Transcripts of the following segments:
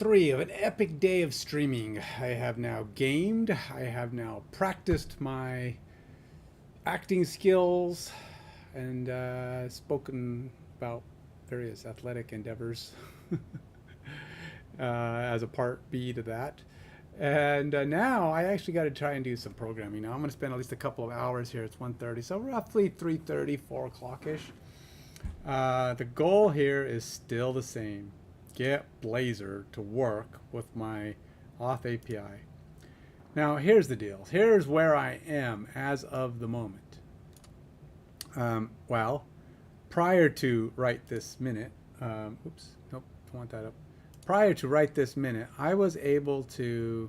3 of an epic day of streaming. I have now gamed. I have now practiced my acting skills and spoken about various athletic endeavors as a part B to that. And now I actually got to try and do some programming. Now I'm going to spend at least a couple of hours here. It's 1:30, so roughly 3:30, 4 o'clock-ish. The goal here is still the same. Get Blazor to work with my Auth API. Now here's the deal. Here's where I am as of the moment. Well, prior to right this minute, oops, nope, don't want that up. Prior to right this minute, I was able to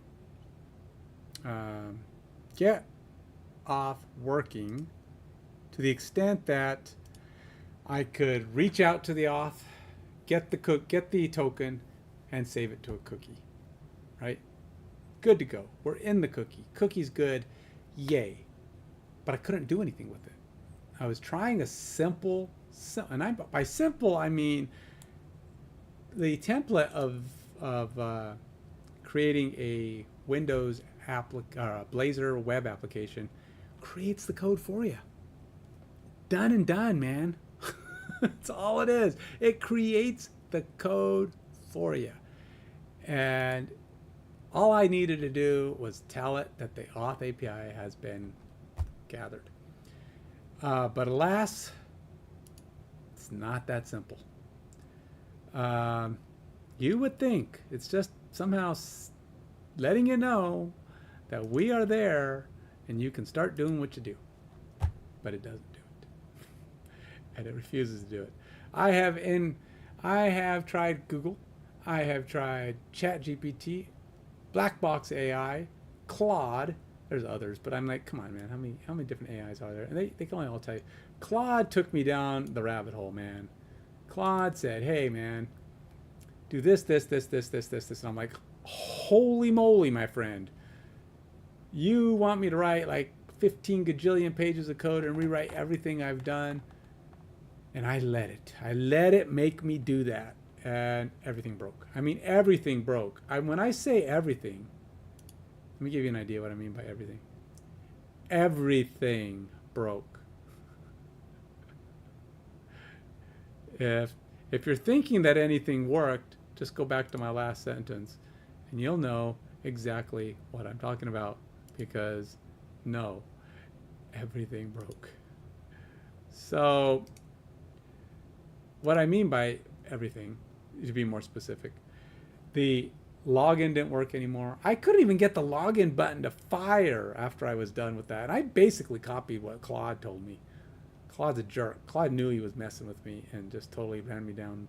get Auth working to the extent that I could reach out to the Auth, get the token, and save it to a cookie. Right? Good to go. We're in the cookie. Cookie's good. Yay. But I couldn't do anything with it. I was trying a simple, and by simple I mean the template of creating a Windows Blazor web application creates the code for you. Done and done, man. That's all it is. It creates the code for you. And all I needed to do was tell it that the Auth API has been gathered. But alas, it's not that simple. You would think it's just somehow letting you know that we are there and you can start doing what you do. But it doesn't do it. And it refuses to do it. I have tried Google. I have tried ChatGPT, Blackbox AI, Claude. There's others, but I'm like, come on, man. How many different AIs are there? And they can only all tell you. Claude took me down the rabbit hole, man. Claude said, hey, man, do this. And I'm like, holy moly, my friend. You want me to write like 15 gajillion pages of code and rewrite everything I've done? And I let it make me do that. And everything broke. I mean, everything broke. When I say everything, let me give you an idea what I mean by everything. Everything broke. If you're thinking that anything worked, just go back to my last sentence and you'll know exactly what I'm talking about, because no, everything broke. So what I mean by everything, to be more specific, the login didn't work anymore. I couldn't even get the login button to fire after I was done with that. And I basically copied what Claude told me. Claude's a jerk. Claude knew he was messing with me and just totally ran me down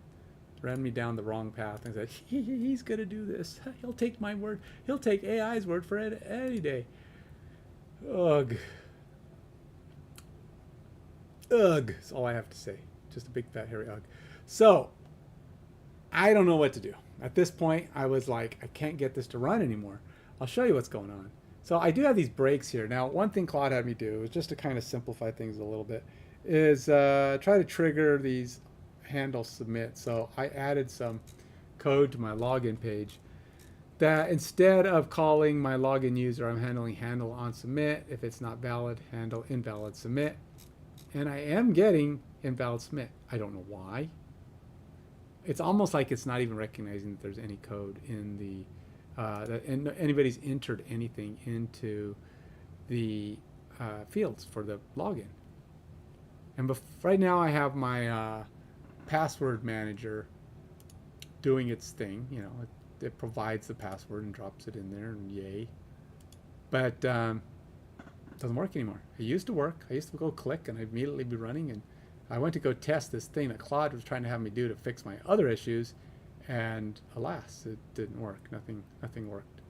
the wrong path and said, he's going to do this. He'll take my word. He'll take AI's word for it any day. Ugh. Ugh. That's all I have to say. Just a big fat hairy ugh. So, I don't know what to do. At this point, I was like, I can't get this to run anymore. I'll show you what's going on. So I do have these breaks here. Now, one thing Claude had me do is just to kind of simplify things a little bit, is try to trigger these handle submit. So I added some code to my login page that instead of calling my login user, I'm handling handle on submit. If it's not valid, handle invalid submit. And I am getting invalid submit. I don't know why. It's almost like it's not even recognizing that there's any code in the that anybody's entered anything into the fields for the login. And right now I have my password manager doing its thing. You know, it provides the password and drops it in there, and yay. But it doesn't work anymore. It used to work. I used to go click and I'd immediately be running, and I went to go test this thing that Claude was trying to have me do to fix my other issues, and alas, it didn't work. Nothing worked.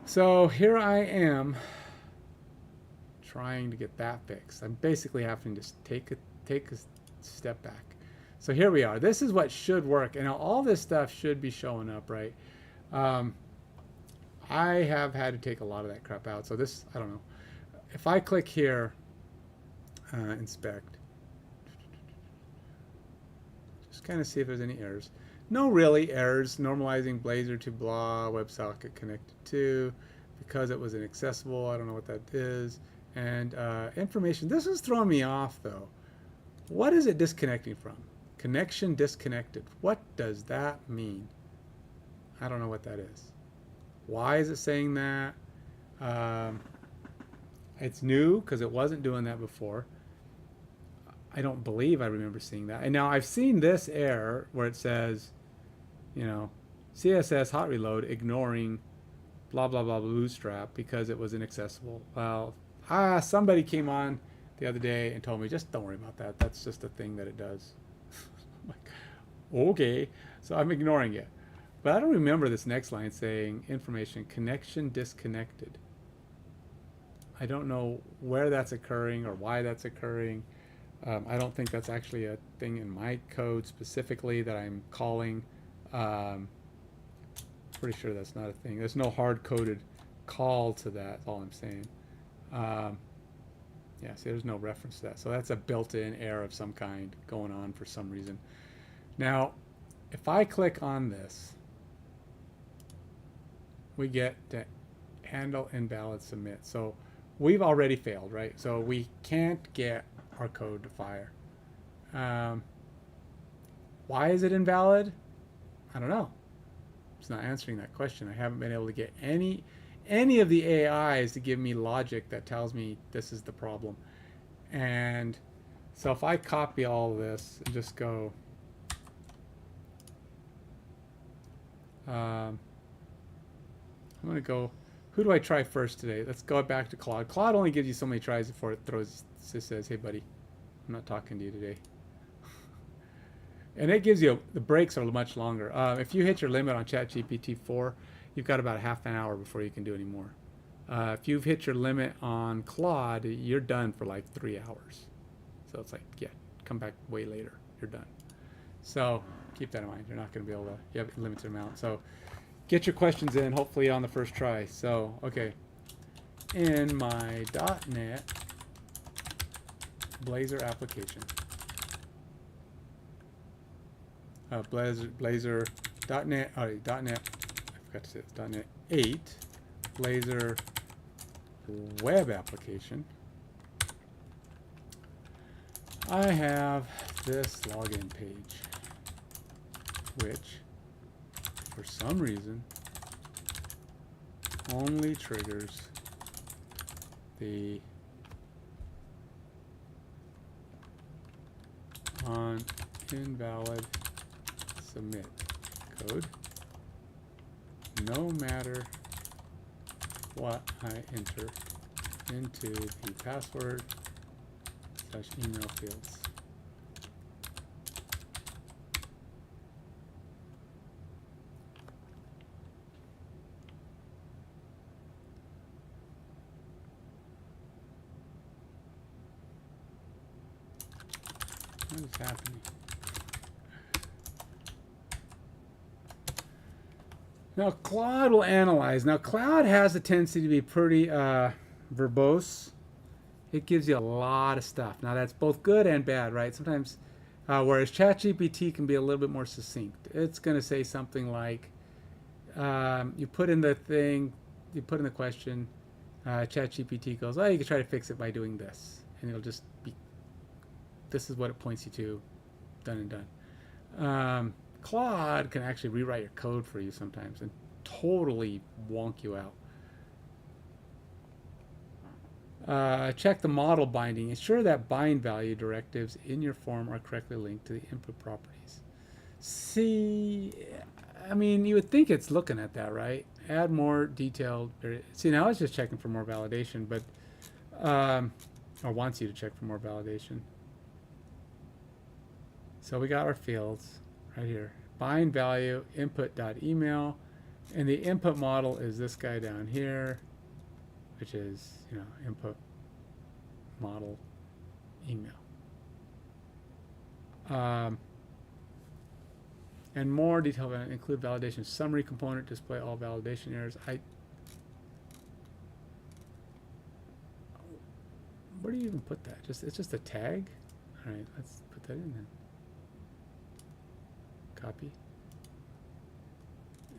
So here I am trying to get that fixed. I'm basically having to take a step back. So here we are. This is what should work, and all this stuff should be showing up, right? I have had to take a lot of that crap out. So this, I don't know. If I click here, inspect, just kind of see if there's any errors. No really errors. Normalizing Blazor to blah, WebSocket connected to, because it was inaccessible. I don't know what that is. And information. This is throwing me off though. What is it disconnecting from? Connection disconnected. What does that mean? I don't know what that is. Why is it saying that? It's new because it wasn't doing that before. I don't believe I remember seeing that. And now I've seen this error where it says, you know, CSS hot reload ignoring blah blah blah bootstrap because it was inaccessible. Well, somebody came on the other day and told me, just don't worry about that. That's just a thing that it does. I'm like, okay, so I'm ignoring it. But I don't remember this next line saying information connection disconnected. I don't know where that's occurring or why that's occurring. I don't think that's actually a thing in my code specifically that I'm calling. Pretty sure that's not a thing. There's no hard-coded call to that. That's all I'm saying. Yeah, see, there's no reference to that. So that's a built-in error of some kind going on for some reason. Now, if I click on this, we get to handle invalid submit. So we've already failed, right? So we can't get our code to fire. Why is it invalid? I don't know. It's not answering that question. I haven't been able to get any of the AIs to give me logic that tells me this is the problem. And so if I copy all of this and just go, I'm going to go, who do I try first today? Let's go back to Claude. Claude only gives you so many tries before it just says, hey buddy, I'm not talking to you today. And it gives you, the breaks are much longer. If you hit your limit on ChatGPT 4, you've got about half an hour before you can do any more. If you've hit your limit on Claude, you're done for like 3 hours. So it's like, yeah, come back way later. You're done. So keep that in mind. You're not going to be able to, you have a limited amount. So get your questions in, hopefully on the first try. So, okay. In my .NET Blazor application, Blazor .NET, .NET, I forgot to say this, .NET 8 Blazor web application, I have this login page, which for some reason only triggers the on invalid submit code no matter what I enter into the password / email fields. What is happening? Now Claude will analyze. Now Claude has a tendency to be pretty verbose. It gives you a lot of stuff. Now that's both good and bad, right? Sometimes, whereas ChatGPT can be a little bit more succinct. It's going to say something like, you put in the thing, you put in the question, ChatGPT goes, oh, you can try to fix it by doing this. And it'll just be, this is what it points you to, done and done. Claude can actually rewrite your code for you sometimes and totally wonk you out. Check the model binding. Ensure that bind value directives in your form are correctly linked to the input properties. See, I mean, you would think it's looking at that, right? Add more detailed. See, now it's just checking for more validation, but or wants you to check for more validation. So we got our fields right here. Bind value input.email, and the input model is this guy down here, which is, you know, input model email. And more detail include validation summary component, display all validation errors. Where do you even put that? It's just a tag. All right, let's put that in then. Copy,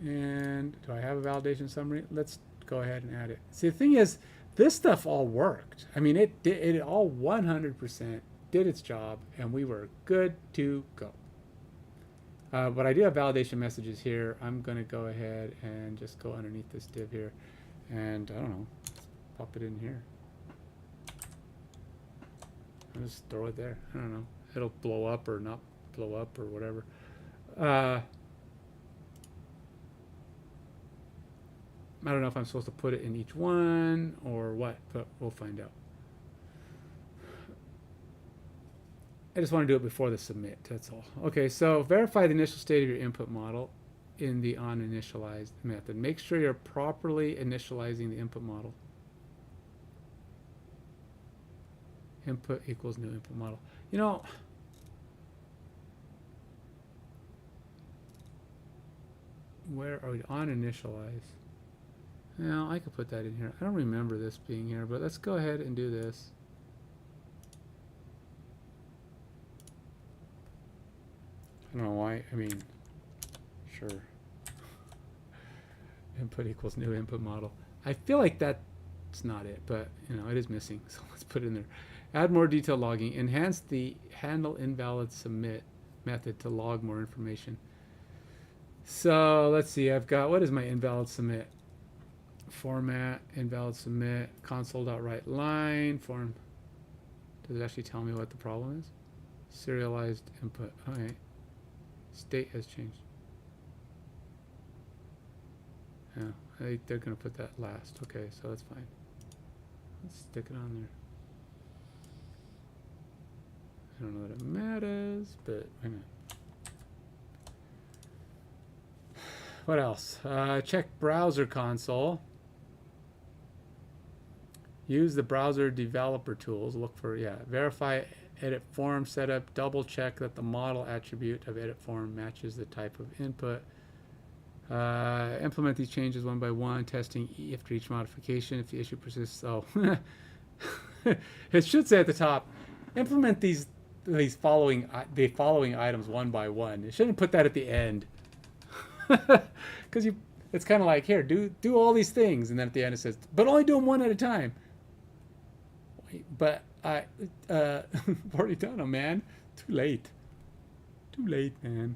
And do I have a validation summary? Let's go ahead and add it. See, the thing is, this stuff all worked. I mean, it all 100% did its job, and we were good to go. But I do have validation messages here. I'm going to go ahead and just go underneath this div here. And I don't know, pop it in here. I'll just throw it there. I don't know. It'll blow up or not blow up or whatever. I don't know if I'm supposed to put it in each one or what, but we'll find out. I just want to do it before the submit, that's all. Okay, so verify the initial state of your input model in the onInitialized method. Make sure you're properly initializing the input model. Input equals new input model. You know, where are we? OnInitialize. Now, I could put that in here. I don't remember this being here, but let's go ahead and do this. I don't know why. I mean, sure. Input equals new input model. I feel like that's not it, but you know, it is missing. So let's put it in there. Add more detailed logging. Enhance the handle invalid submit method to log more information. So let's see. I've got, what is my invalid submit? Format, invalid submit, console.writeLine, form. Does it actually tell me what the problem is? Serialized input. Okay. State has changed. Yeah, I think they're going to put that last. Okay, so that's fine. Let's stick it on there. I don't know that it matters, but wait a minute. What else? Check browser console. Use the browser developer tools. Look for, verify edit form setup. Double check that the model attribute of edit form matches the type of input. Implement these changes one by one, testing after each modification. If the issue persists, it should say at the top, implement the following items one by one. It shouldn't put that at the end, because it's kind of like, here, do all these things, and then at the end it says, but only do them one at a time. Wait, but I've already done them, man. Too late, man.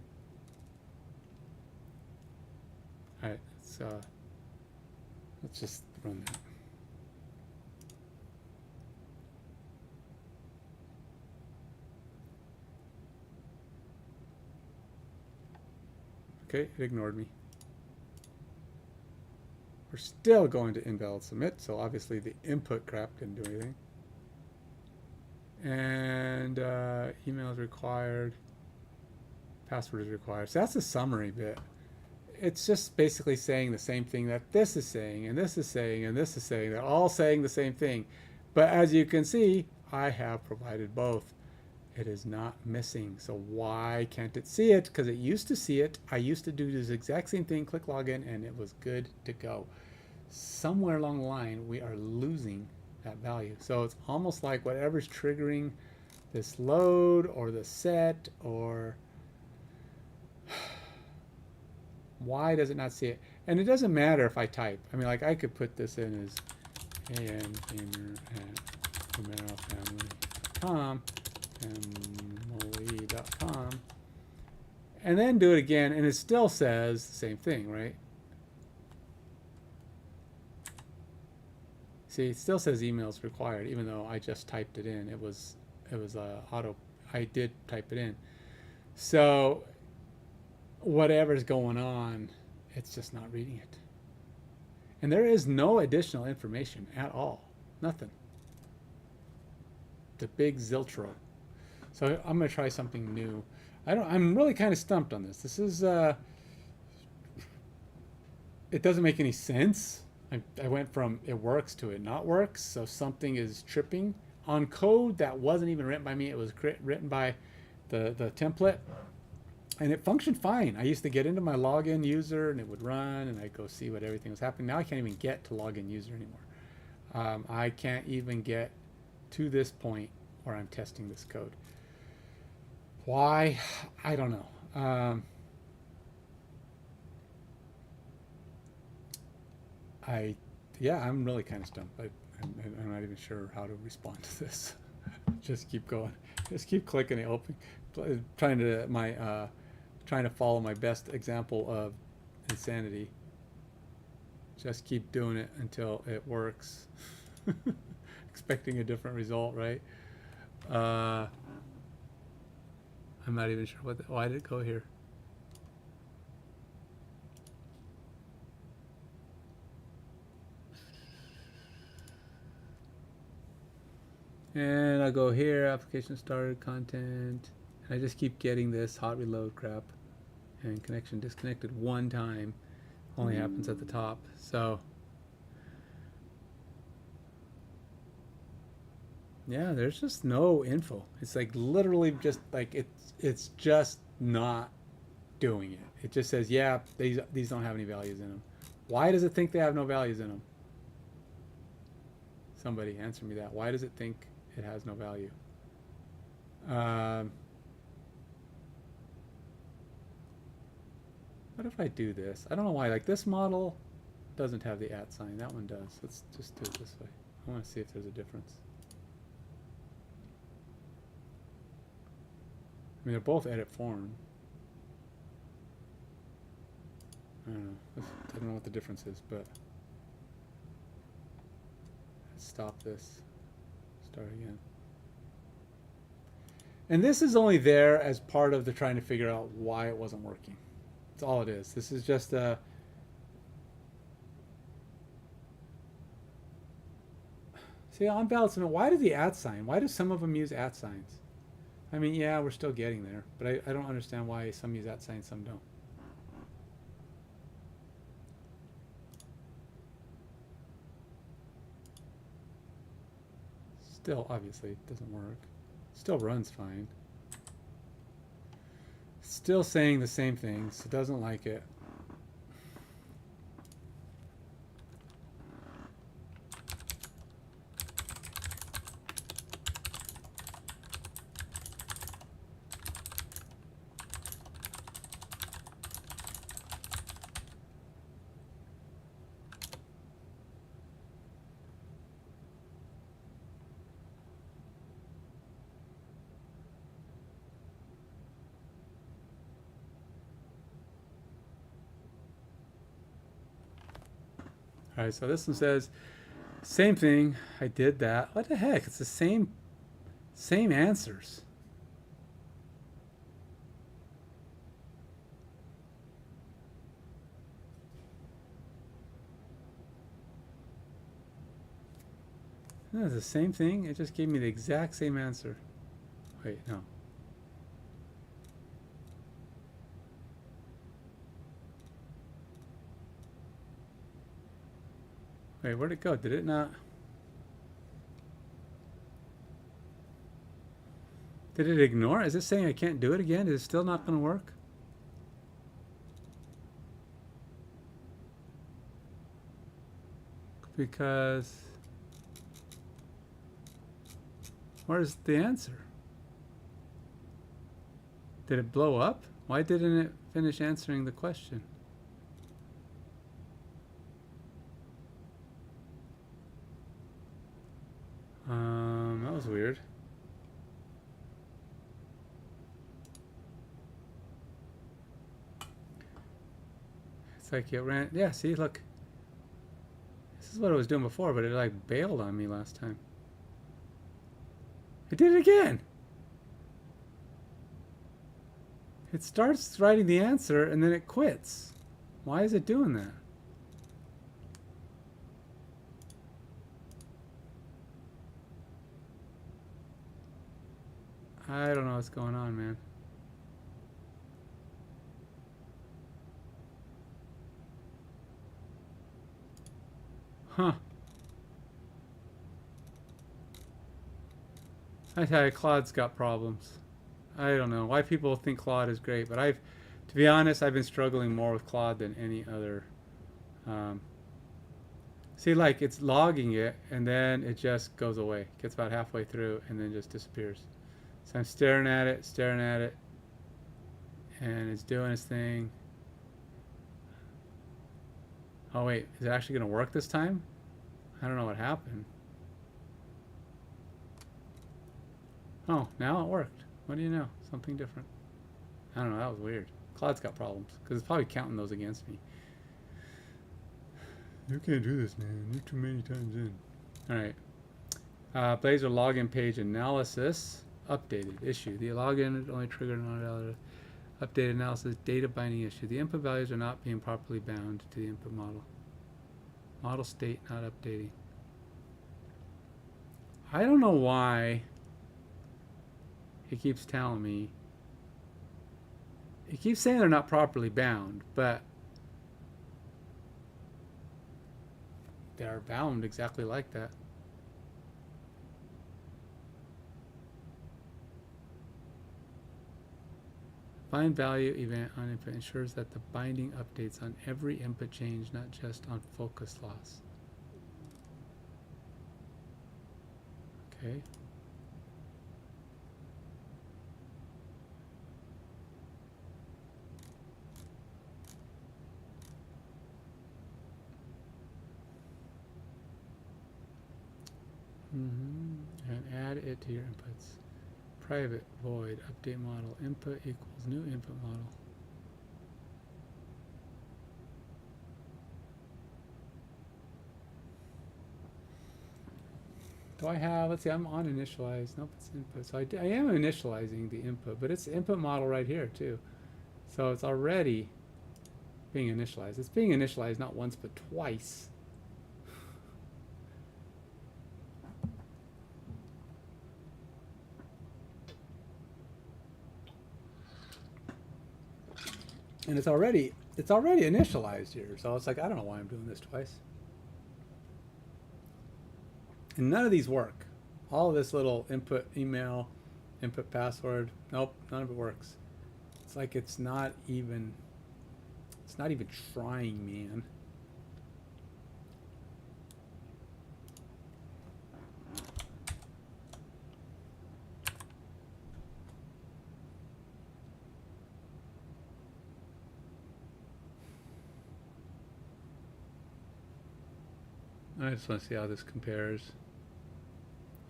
All right, so let's just run that. Okay, it ignored me. We're still going to invalid submit, so obviously the input crap didn't do anything. And email is required, password is required. So that's the summary bit. It's just basically saying the same thing that this is saying, and this is saying, and this is saying. They're all saying the same thing. But as you can see, I have provided both. It is not missing. So why can't it see it? Because it used to see it. I used to do this exact same thing, click login, and it was good to go. Somewhere along the line, we are losing that value. So it's almost like whatever's triggering this load or the set, or why does it not see it? And it doesn't matter if I type. I mean, like, I could put this in as amgamer@romerofamily.com, emily.com, and then do it again, and it still says the same thing, right? See, it still says emails required, even though I just typed it in. It was auto. I did type it in. So whatever's going on, it's just not reading it. And there is no additional information at all. Nothing. The big ziltro. So I'm going to try something new. I'm really kind of stumped on this. This is it doesn't make any sense. I went from it works to it not works. So something is tripping on code that wasn't even written by me. It was written by the template, and it functioned fine. I used to get into my login user and it would run, and I'd go see what everything was happening. Now I can't even get to login user anymore. I can't even get to this point where I'm testing this code. Why? I don't know. Yeah, I'm really kind of stumped. I'm not even sure how to respond to this. Just keep going. Just keep clicking it open. Trying to follow my best example of insanity. Just keep doing it until it works. Expecting a different result, right? I'm not even sure why did it go here. And I'll go here, application started, content. And I just keep getting this hot reload crap. And connection disconnected one time. Only happens at the top. So yeah, there's just no info. It's like literally just like it's just not doing it. It just says, yeah, these don't have any values in them. Why does it think they have no values in them? Somebody answer me that. Why does it think it has no value? What if I do this? I don't know why. Like this model doesn't have the @ sign. That one does. Let's just do it this way. I want to see if there's a difference. I mean, they're both edit form. I don't know. I don't know what the difference is, but let's stop this. Start again. And this is only there as part of the trying to figure out why it wasn't working. That's all it is. This is just a... See, on balance, why do the @ sign? Why do some of them use @ signs? I mean, yeah, we're still getting there, but I don't understand why some use @ signs, some don't. Still, obviously, it doesn't work. Still runs fine. Still saying the same things. It doesn't like it. All right, so this one says, same thing. I did that. What the heck? It's the same answers. No, it's the same thing. It just gave me the exact same answer. Wait, no. Wait, where'd it go? Did it not? Did it ignore? Is it saying I can't do it again? Is it still not going to work? Because where's the answer? Did it blow up? Why didn't it finish answering the question? That was weird. It's like it ran. Yeah, see, look. This is what it was doing before, but it like bailed on me last time. It did it again. It starts writing the answer and then it quits. Why is it doing that? I don't know what's going on, man. Huh. I tell you, Claude's got problems. I don't know why people think Claude is great, but to be honest, I've been struggling more with Claude than any other. See, like it's logging it, and then it just goes away. Gets about halfway through, and then just disappears. So I'm staring at it, and it's doing its thing. Oh wait, is it actually going to work this time? I don't know what happened. Oh, now it worked. What do you know? Something different. I don't know, that was weird. Cloud's got problems, because it's probably counting those against me. You can't do this, man. You're too many times in. Alright. Blazor login page analysis. Updated. Issue. The login only triggered an updated analysis. Data binding issue. The input values are not being properly bound to the input model. Model state not updating. I don't know why it keeps telling me. It keeps saying they're not properly bound, but they're bound exactly like that. Bind value event on input ensures that the binding updates on every input change, not just on focus loss. Okay. And add it to your inputs. Private void update model input equals new input model. Do I have, let's see, I'm on initialize. Nope, it's input. So I am initializing the input, but it's the input model right here too. So it's already being initialized. It's being initialized not once but twice. And it's already initialized here. So it's like, I don't know why I'm doing this twice. And none of these work. All of this little input email, input password, nope, none of it works. It's like it's not even trying, man. I just want to see how this compares.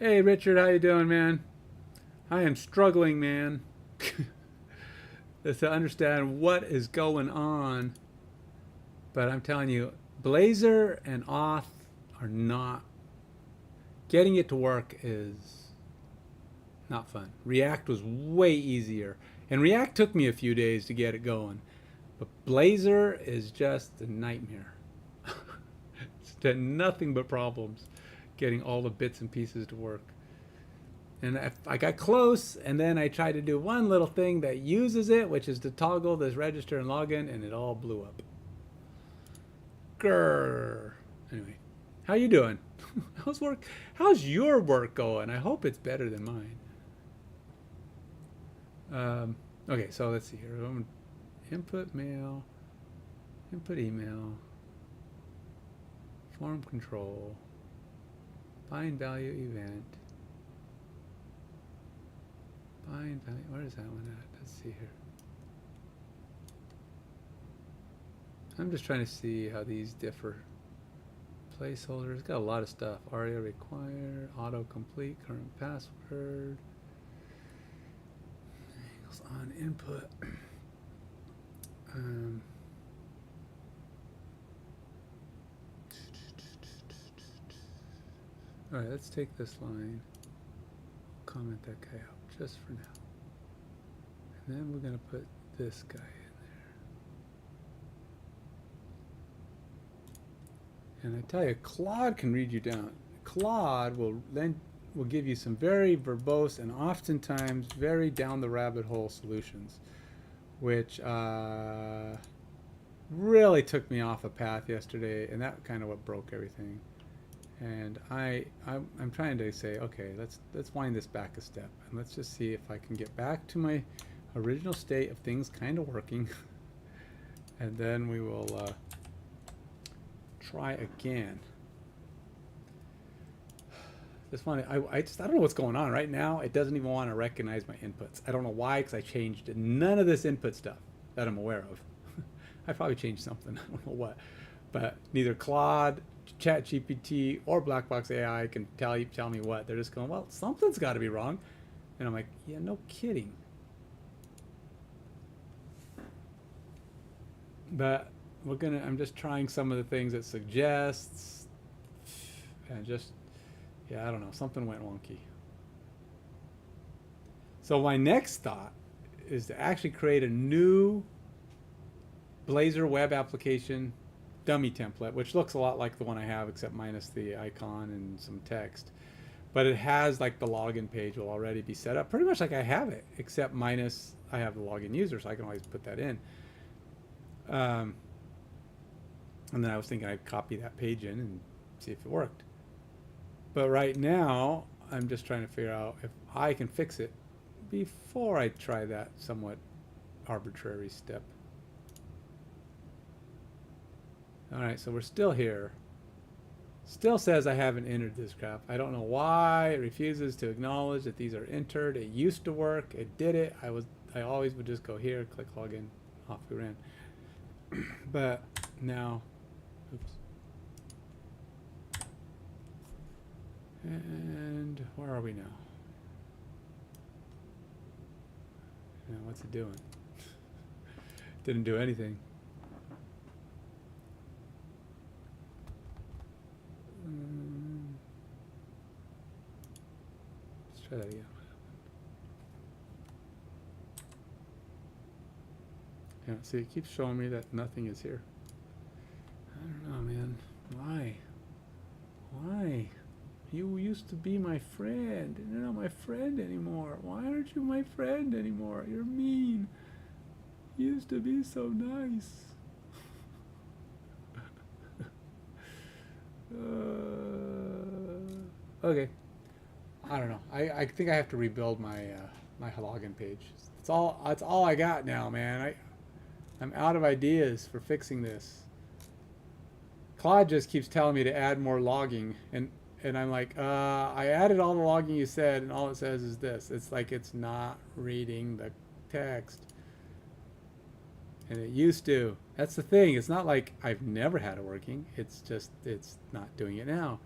Hey Richard, how you doing, man? I am struggling, man. Just to understand what is going on. But I'm telling you, Blazor and Auth are not, getting it to work is not fun. React was way easier. And React took me a few days to get it going. But Blazor is just a nightmare. It's nothing but problems getting all the bits and pieces to work. And I got close, and then I tried to do one little thing that uses it, which is to toggle this register and login, and it all blew up. Grrr. Anyway, how you doing? How's your work going? I hope it's better than mine. Okay, so let's see here. Input mail, input email, form control, bind value event, bind value, where is that one at? Let's see here. I'm just trying to see how these differ. Placeholders, got a lot of stuff. ARIA required, autocomplete, current password, angles on input. All right, let's take this line, comment that guy out just for now. And then we're going to put this guy in there. And I tell you, Claude can read you down. Claude will give you some very verbose and oftentimes very down the rabbit hole solutions, which really took me off a path yesterday, and that kind of what broke everything. And I'm trying to say, okay, let's wind this back a step, and let's just see if I can get back to my original state of things kind of working, and then we will try again. This one, I don't know what's going on right now. It doesn't even want to recognize my inputs. I don't know why, because I changed none of this input stuff that I'm aware of. I probably changed something. I don't know what. But neither Claude, ChatGPT, or Blackbox AI can tell me what. They're just going, well, something's got to be wrong. And I'm like, yeah, no kidding. But I'm just trying some of the things it suggests. And just, yeah, I don't know. Something went wonky. So my next thought is to actually create a new Blazor web application dummy template, which looks a lot like the one I have, except minus the icon and some text. But it has like the login page will already be set up pretty much like I have it, except minus I have the login user, so I can always put that in. And then I was thinking I'd copy that page in and see if it worked. But right now, I'm just trying to figure out if I can fix it before I try that somewhat arbitrary step. All right, so we're still here. Still says I haven't entered this crap. I don't know why it refuses to acknowledge that these are entered. It used to work. It did it. I always would just go here, click login, off we ran. But now, oops. And where are we now? Now what's it doing? Didn't do anything. Let's try that again. Yeah, see, it keeps showing me that nothing is here. I don't know, man. Why? Why? You used to be my friend. You're not my friend anymore. Why aren't you my friend anymore? You're mean. You used to be so nice. Okay. I don't know. I think I have to rebuild my my login page. That's all I got now, man. I'm out of ideas for fixing this. Claude just keeps telling me to add more logging, and I'm like, I added all the logging you said, and all it says is this. It's like it's not reading the text. And it used to. That's the thing. It's not like I've never had it working. It's just, it's not doing it now.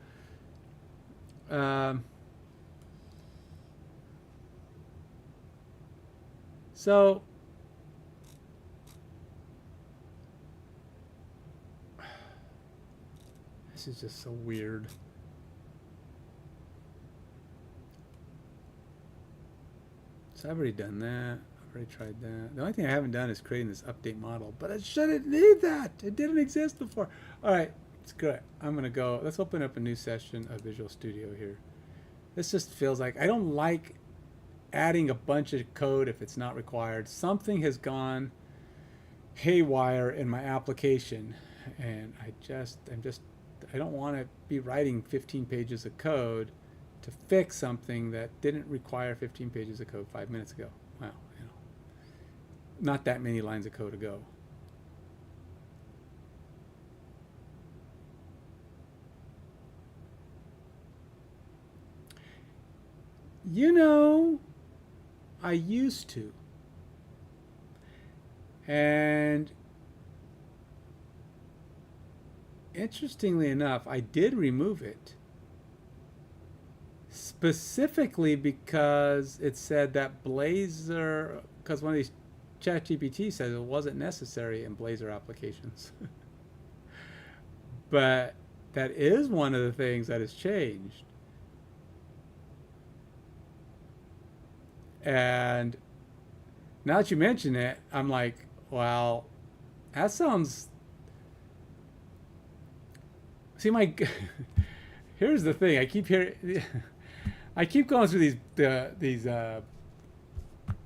So, this is just so weird. So I've already done that. I've already tried that. The only thing I haven't done is creating this update model, but I shouldn't need that. It didn't exist before. All right, it's good. I'm gonna go. Let's open up a new session of Visual Studio here. This just feels like I don't like adding a bunch of code if it's not required. Something has gone haywire in my application, and I don't want to be writing 15 pages of code to fix something that didn't require 15 pages of code 5 minutes ago. Wow, you know, not that many lines of code ago. You know, I used to. And interestingly enough, I did remove it. Specifically because it said that Blazor, because one of these ChatGPT says it wasn't necessary in Blazor applications. But that is one of the things that has changed. And now that you mention it, I'm like, well, that sounds... See, here's the thing. I keep going through these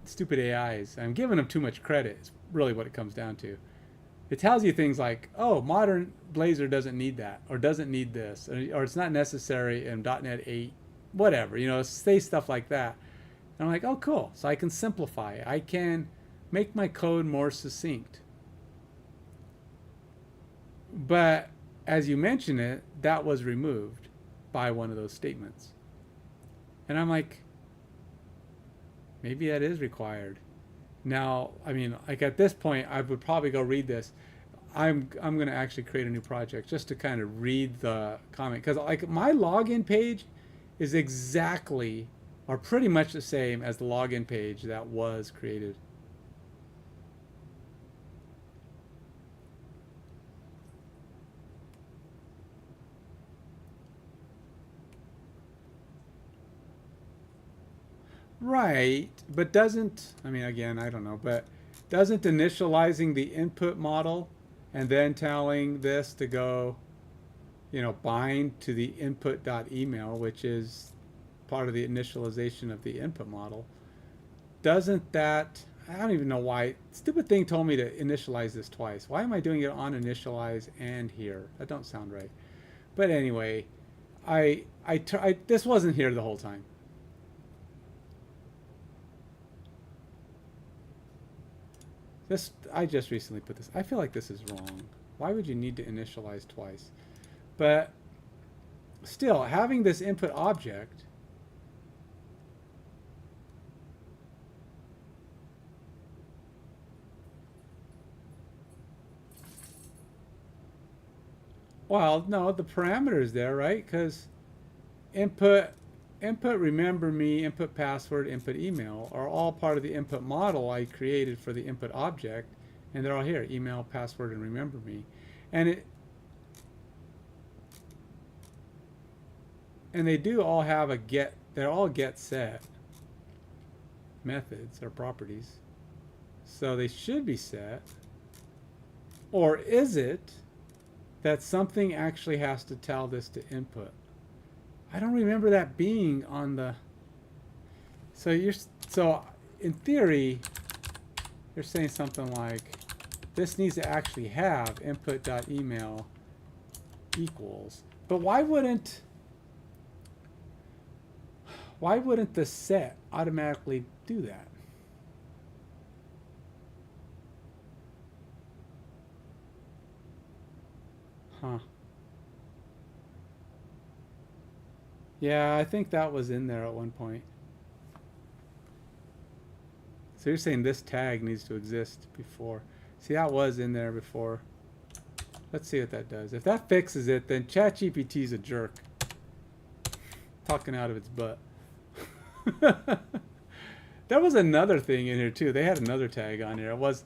stupid AIs. I'm giving them too much credit. It's really what it comes down to. It tells you things like, oh, modern Blazor doesn't need that, or doesn't need this, or it's not necessary in .NET 8, whatever. You know, say stuff like that. And I'm like, oh, cool. So I can simplify it. I can make my code more succinct. But as you mention it, that was removed by one of those statements. And I'm like, maybe that is required. Now, I mean, like at this point, I would probably go read this. I'm going to actually create a new project just to kind of read the comment, because like my login page is exactly or pretty much the same as the login page that was created. Right, but doesn't, I mean, again, I don't know, but doesn't initializing the input model and then telling this to go, bind to the input.email, which is part of the initialization of the input model, doesn't that, I don't even know why, stupid thing told me to initialize this twice. Why am I doing it on initialize and here? That don't sound right. But anyway, this wasn't here the whole time. I just recently put this. I feel like this is wrong. Why would you need to initialize twice? But still, having this input object, well, no, the parameter is there, right? Because input, remember me, input password, input email are all part of the input model I created for the input object, and they're all here: email, password, and remember me. And they do all have a get. They're all get set methods or properties, so they should be set. Or is it that something actually has to tell this to input? I don't remember that being on the. So in theory, you're saying something like this needs to actually have input.email equals. But why wouldn't the set automatically do that? Huh. Yeah, I think that was in there at one point. So you're saying this tag needs to exist before. See, that was in there before. Let's see what that does. If that fixes it, then ChatGPT's a jerk. Talking out of its butt. There was another thing in here too. They had another tag on here. It was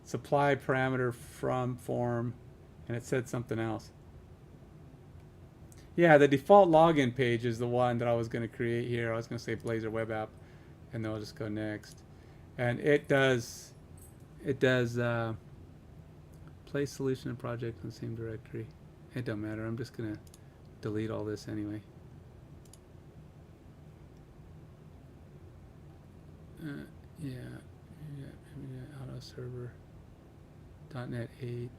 supply parameter from form, and it said something else. Yeah, the default login page is the one that I was going to create here. I was going to say Blazor web app, and then I'll just go next. And it does place solution and project in the same directory. It don't matter. I'm just going to delete all this anyway. Yeah, auto server .NET 8.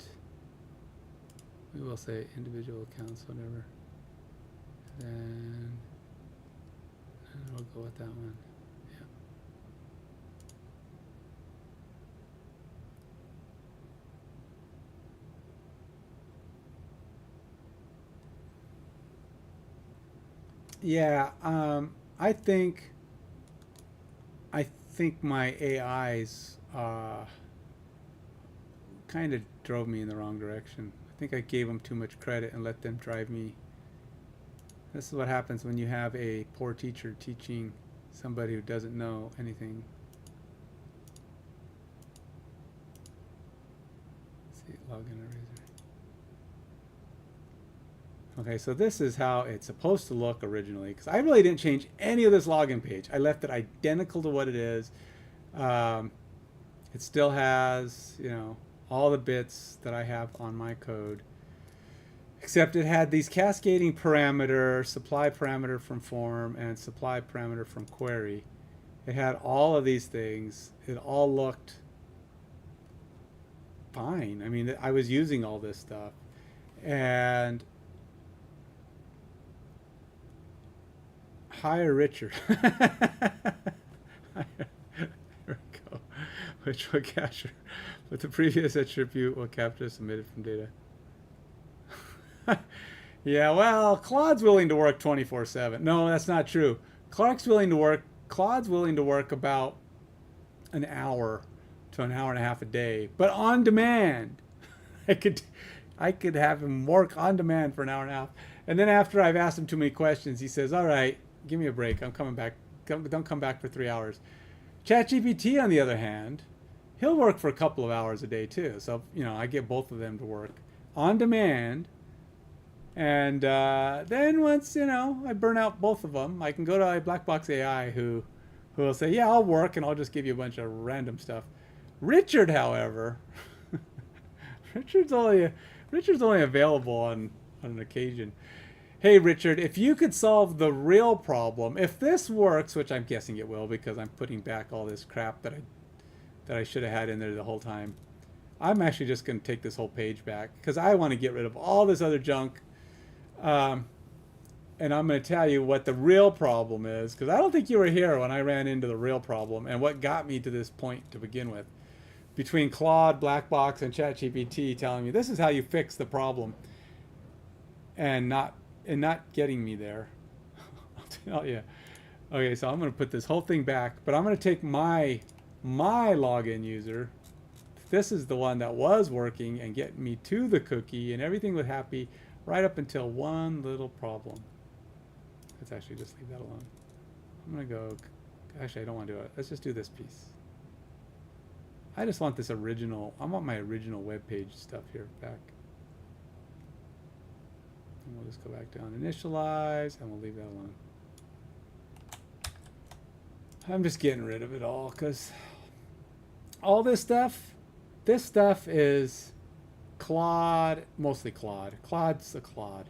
We will say individual accounts, whatever. Then we'll go with that one. Yeah. I think my AIs kind of drove me in the wrong direction. I think I gave them too much credit and let them drive me. This is what happens when you have a poor teacher teaching somebody who doesn't know anything. Let's see, login eraser. Okay, so this is how it's supposed to look originally, because I really didn't change any of this login page. I left it identical to what it is. It still has, all the bits that I have on my code, except it had these cascading parameters, supply parameter from form and supply parameter from query. It had all of these things. It all looked fine. I mean, I was using all this stuff. And hire Richard. There we go. Which will capture, but the previous attribute will capture submitted from data. Yeah, well, Claude's willing to work 24/7. No, that's not true. Claude's willing to work about an hour to an hour and a half a day, but on demand. I could have him work on demand for an hour and a half. And then after I've asked him too many questions, he says, all right, give me a break. I'm coming back. Don't come back for 3 hours. ChatGPT, on the other hand, he'll work for a couple of hours a day too. So, I get both of them to work on demand. And then once, I burn out both of them, I can go to a black box AI who will say, yeah, I'll work and I'll just give you a bunch of random stuff. Richard, however, Richard's only available on an occasion. Hey, Richard, if you could solve the real problem, if this works, which I'm guessing it will because I'm putting back all this crap that I should have had in there the whole time, I'm actually just going to take this whole page back because I want to get rid of all this other junk. And I'm going to tell you what the real problem is, because I don't think you were here when I ran into the real problem and what got me to this point to begin with. Between Claude, Blackbox, and ChatGPT telling me this is how you fix the problem, and not getting me there. I'll tell you. Okay, so I'm going to put this whole thing back, but I'm going to take my login user. This is the one that was working and get me to the cookie, and everything was happy. Right up until one little problem. Let's actually just leave that alone. I'm going to go, actually I don't want to do it. Let's just do this piece. I just want this original, I want my original web page stuff here back. And we'll just go back down, initialize, and we'll leave that alone. I'm just getting rid of it all because all this stuff is Claude, mostly Claude. Claude's a Claude.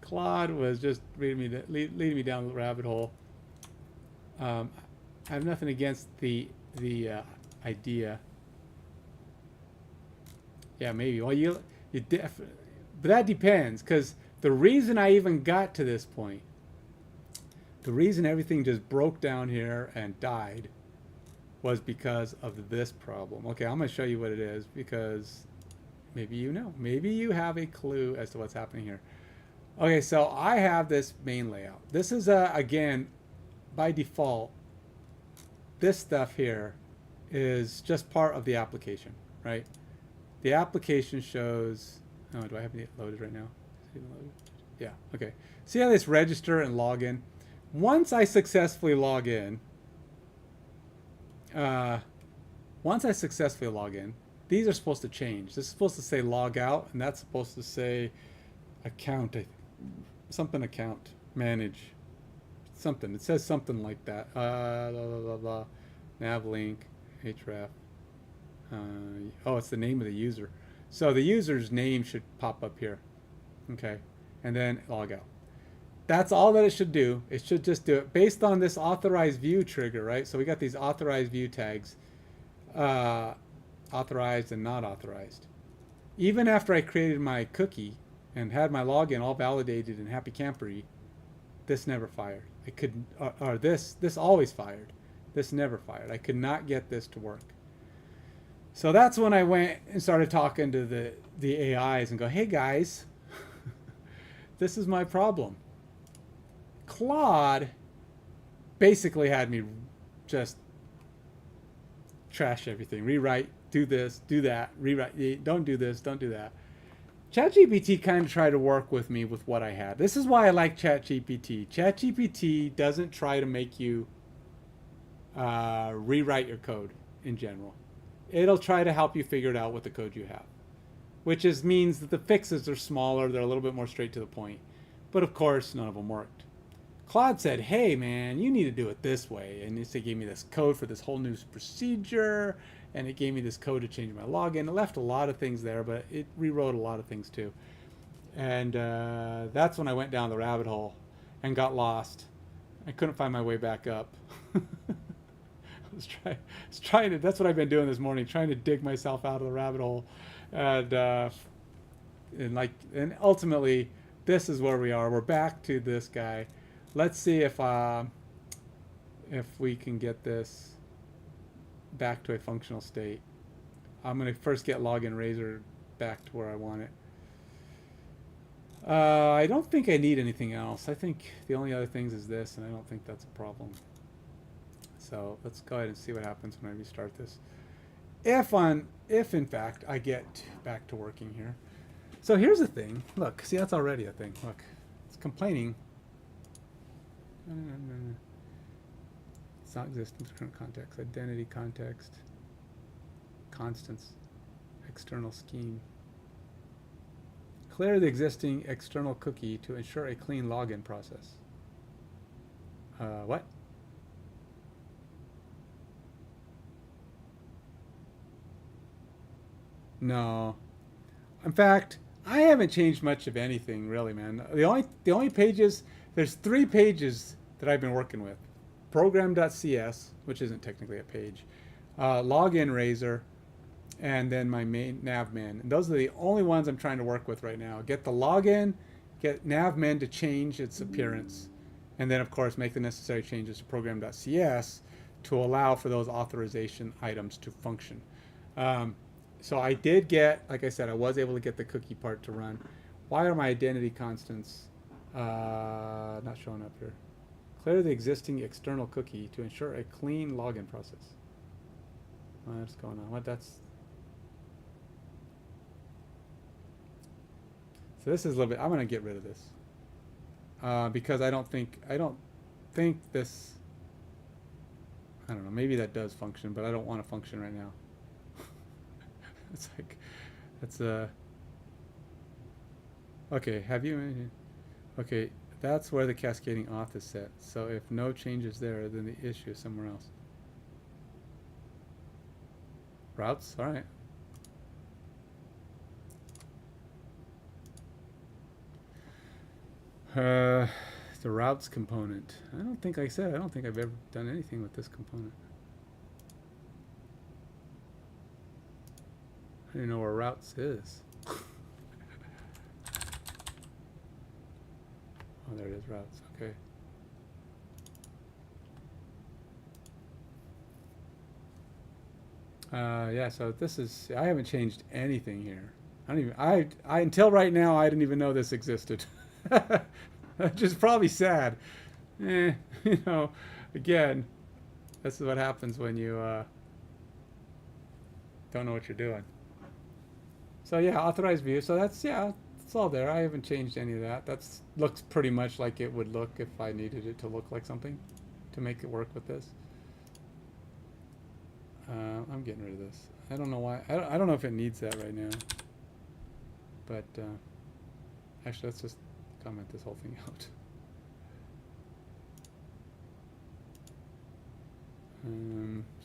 Claude was just leading me down the rabbit hole. I have nothing against the idea. Yeah, maybe. Well, but that depends, because the reason I even got to this point, the reason everything just broke down here and died, was because of this problem. Okay, I'm going to show you what it is because maybe you know. Maybe you have a clue as to what's happening here. Okay, so I have this main layout. This is, again, by default, this stuff here is just part of the application, right? The application shows, oh, do I have it loaded right now? Yeah, okay. See how this register and login? Once I successfully log in, these are supposed to change. This is supposed to say log out, and that's supposed to say account, something account, manage, something. It says something like that. Blah, blah, blah, blah. Nav link, href. Oh, it's the name of the user. So the user's name should pop up here. Okay, and then log out. That's all that it should do. It should just do it based on this authorized view trigger, right? So we got these authorized view tags, authorized and not authorized. Even after I created my cookie and had my login all validated and happy campery, this never fired. I couldn't, or this always fired. This never fired. I could not get this to work. So that's when I went and started talking to the AIs and go, hey guys, this is my problem. Claude basically had me just trash everything, rewrite, do this, do that, rewrite, don't do this, don't do that. ChatGPT kind of tried to work with me with what I had. This is why I like ChatGPT. ChatGPT doesn't try to make you rewrite your code in general. It'll try to help you figure it out with the code you have, which means that the fixes are smaller, they're a little bit more straight to the point. But of course, none of them worked. Claude said, hey man, you need to do it this way. And they gave me this code for this whole new procedure, and it gave me this code to change my login. It left a lot of things there, but it rewrote a lot of things too. And that's when I went down the rabbit hole and got lost. I couldn't find my way back up. I was trying to, that's what I've been doing this morning, trying to dig myself out of the rabbit hole. And ultimately, this is where we are. We're back to this guy. Let's see if we can get this back to a functional state. I'm going to first get login razor back to where I want it. I don't think I need anything else. I think the only other things is this, and I don't think that's a problem. So let's go ahead and see what happens when I restart this. if in fact I get back to working here. So here's the thing. Look, see, that's already a thing. Look, it's complaining. It's not existing current context, identity context, constants, external scheme. Clear the existing external cookie to ensure a clean login process. What? No. In fact, I haven't changed much of anything really, man. The only pages, there's 3 pages that I've been working with. Program.cs, which isn't technically a page, login razor, and then my main navman. And those are the only ones I'm trying to work with right now. Get the login, get navman to change its appearance, and then of course make the necessary changes to program.cs to allow for those authorization items to function. So I did get, like I said, I was able to get the cookie part to run. Why are my identity constants not showing up here? Clear the existing external cookie to ensure a clean login process. What's going on? What that's... So this is a little bit, I'm going to get rid of this. Because I don't think this, I don't know, maybe that does function, but I don't want to function right now. It's like, that's okay, have you, okay, that's where the cascading auth is set. So if no changes there, then the issue is somewhere else. Routes, all right. The routes component. I don't think, like I said, I don't think I've ever done anything with this component. I don't even know where routes is. Oh, there it is, routes. Okay. Yeah, so this is, I haven't changed anything here. I don't even, I until right now, I didn't even know this existed. Which is probably sad. You know, again, this is what happens when you don't know what you're doing. So yeah, authorized view. So that's, yeah, it's all there. I haven't changed any of that. That's looks pretty much like it would look if I needed it to look like something to make it work with this. I'm getting rid of this. I don't know why. I don't know if it needs that right now. But actually, let's just comment this whole thing out.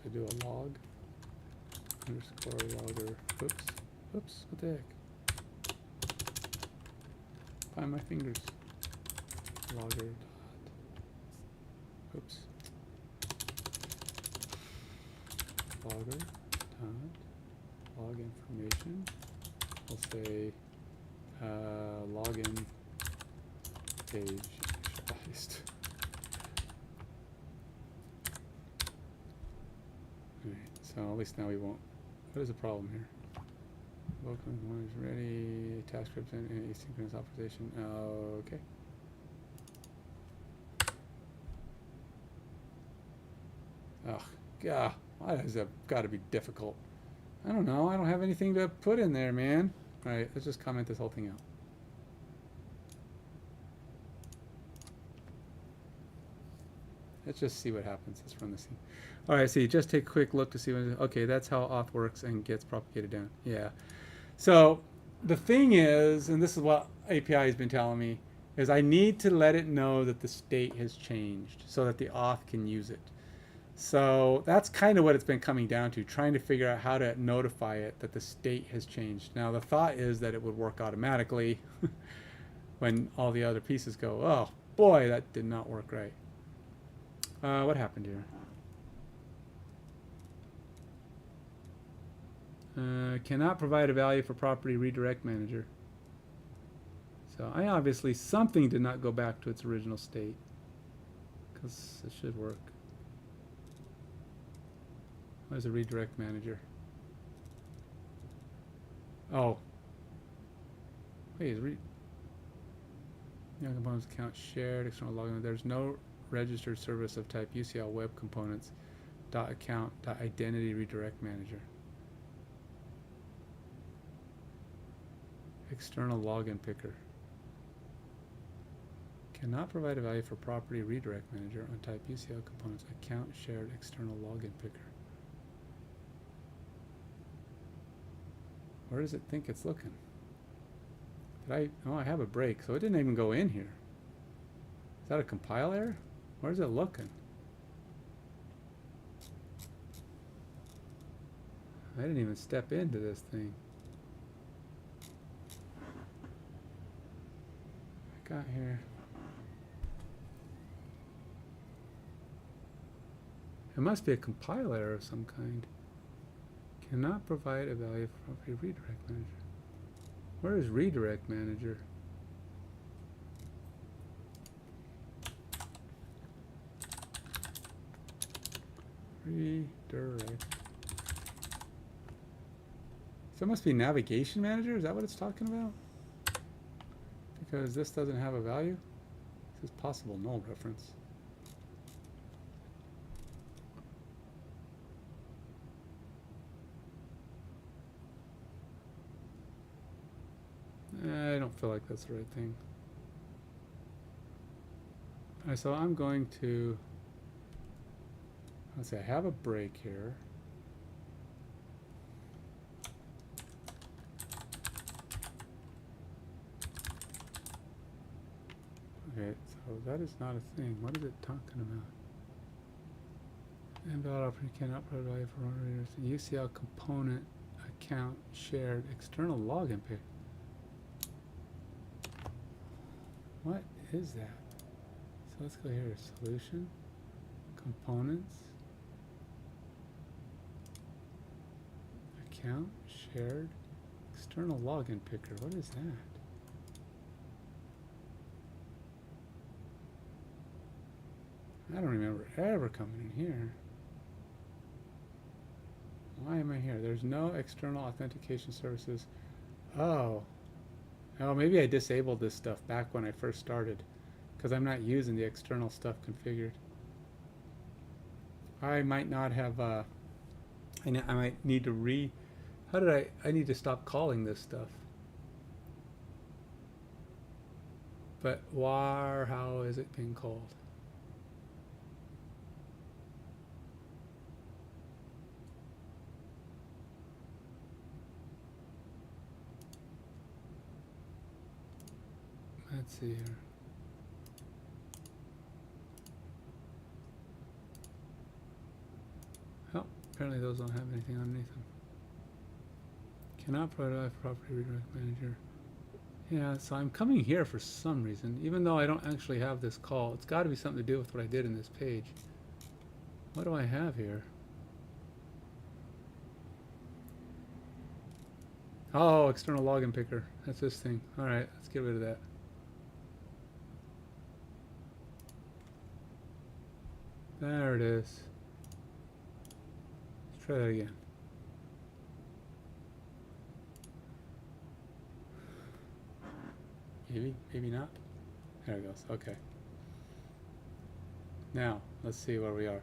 So do a log underscore logger. Oops. Oops. What the heck? Find my fingers. Logger dot. Oops. Logger dot log information. We'll say login page initialized. Alright, so at least now we won't. What is the problem here? Welcome, one is ready. Task scripts and asynchronous authorization. Okay. Ugh, God, why does that got to be difficult? I don't know. I don't have anything to put in there, man. All right, let's just comment this whole thing out. Let's just see what happens. Let's run this thing. All right, see, just take a quick look to see what, okay, that's how auth works and gets propagated down. Yeah. So the thing is, and this is what API has been telling me, is I need to let it know that the state has changed so that the auth can use it. So that's kind of what it's been coming down to, trying to figure out how to notify it that the state has changed. Now the thought is that it would work automatically when all the other pieces go, oh boy, that did not work right. What happened here? Cannot provide a value for property redirect manager. So I obviously, something did not go back to its original state, because it should work. Where's a redirect manager? Oh. Wait, is components account shared, external login. There's no registered service of type UCL web components dot account dot identity redirect manager. external login picker. Cannot provide a value for property redirect manager on type UCL components account shared external login picker. Where does it think it's looking? Oh, I have a break, so it didn't even go in here. Is that a compile error? Where's it looking? I didn't even step into this thing. I got here. It must be a compile error of some kind. Cannot provide a value for property redirect manager. Where is redirect manager? Redirect. So it must be navigation manager? Is that what it's talking about? Because this doesn't have a value? This is possible null reference. I don't feel like that's the right thing. Alright, so I'm going to, let's see, I have a break here. Okay, so that is not a thing. What is it talking about? Invalid operator cannot provide value for readers. UCL component account shared external login pick. What is that? So let's go here, solution, components, account, shared, external login picker. What is that? I don't remember ever coming in here. Why am I here? There's no external authentication services. Oh, maybe I disabled this stuff back when I first started because I'm not using the external stuff configured. I might not have, I might need to I need to stop calling this stuff. But how is it being called? Let's see here. Oh, apparently those don't have anything underneath them. Cannot provide property redirect manager. Yeah, so I'm coming here for some reason, even though I don't actually have this call. It's got to be something to do with what I did in this page. What do I have here? Oh, external login picker. That's this thing. All right, let's get rid of that. There it is. Let's try that again. Maybe not. There it goes. Okay. Now, let's see where we are.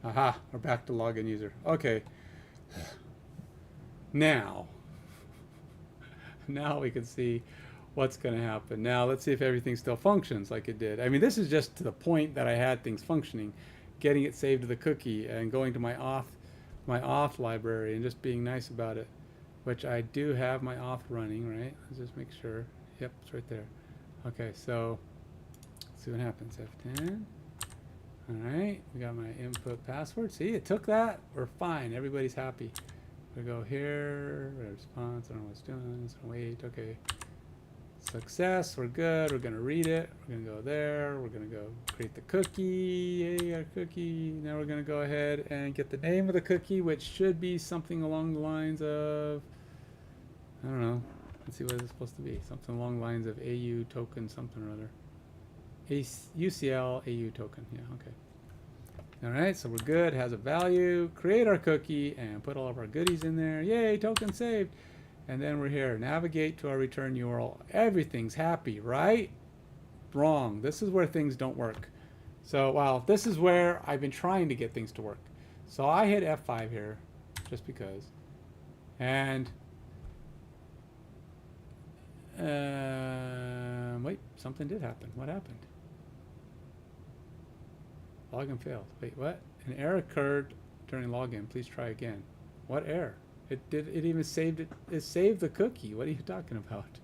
Aha, we're back to login user. Okay. Now we can see what's going to happen. Now let's see if everything still functions like it did. I mean, this is just to the point that I had things functioning, getting it saved to the cookie and going to my auth library and just being nice about it, which I do have my auth running, right? Let's just make sure. Yep, it's right there. Okay, so let's see what happens. F10. All right, we got my input password. See, it took that. We're fine. Everybody's happy. We go here, response, I don't know what it's doing, it's gonna wait, okay. Success, we're good, we're gonna read it, we're gonna go there, we're gonna go create the cookie, yay, our cookie. Now we're gonna go ahead and get the name of the cookie, which should be something along the lines of, I don't know, let's see what it's supposed to be, something along the lines of AU token something or other. UCL AU token, yeah, okay. Alright, so we're good, has a value, create our cookie, and put all of our goodies in there. Yay, token saved. And then we're here, navigate to our return URL. Everything's happy, right? Wrong. This is where things don't work. So, well, this is where I've been trying to get things to work. So I hit F5 here, just because. And Wait, something did happen. What happened? Login failed. Wait, what? An error occurred during login. Please try again. What error? It did. It even saved it. It saved the cookie. What are you talking about?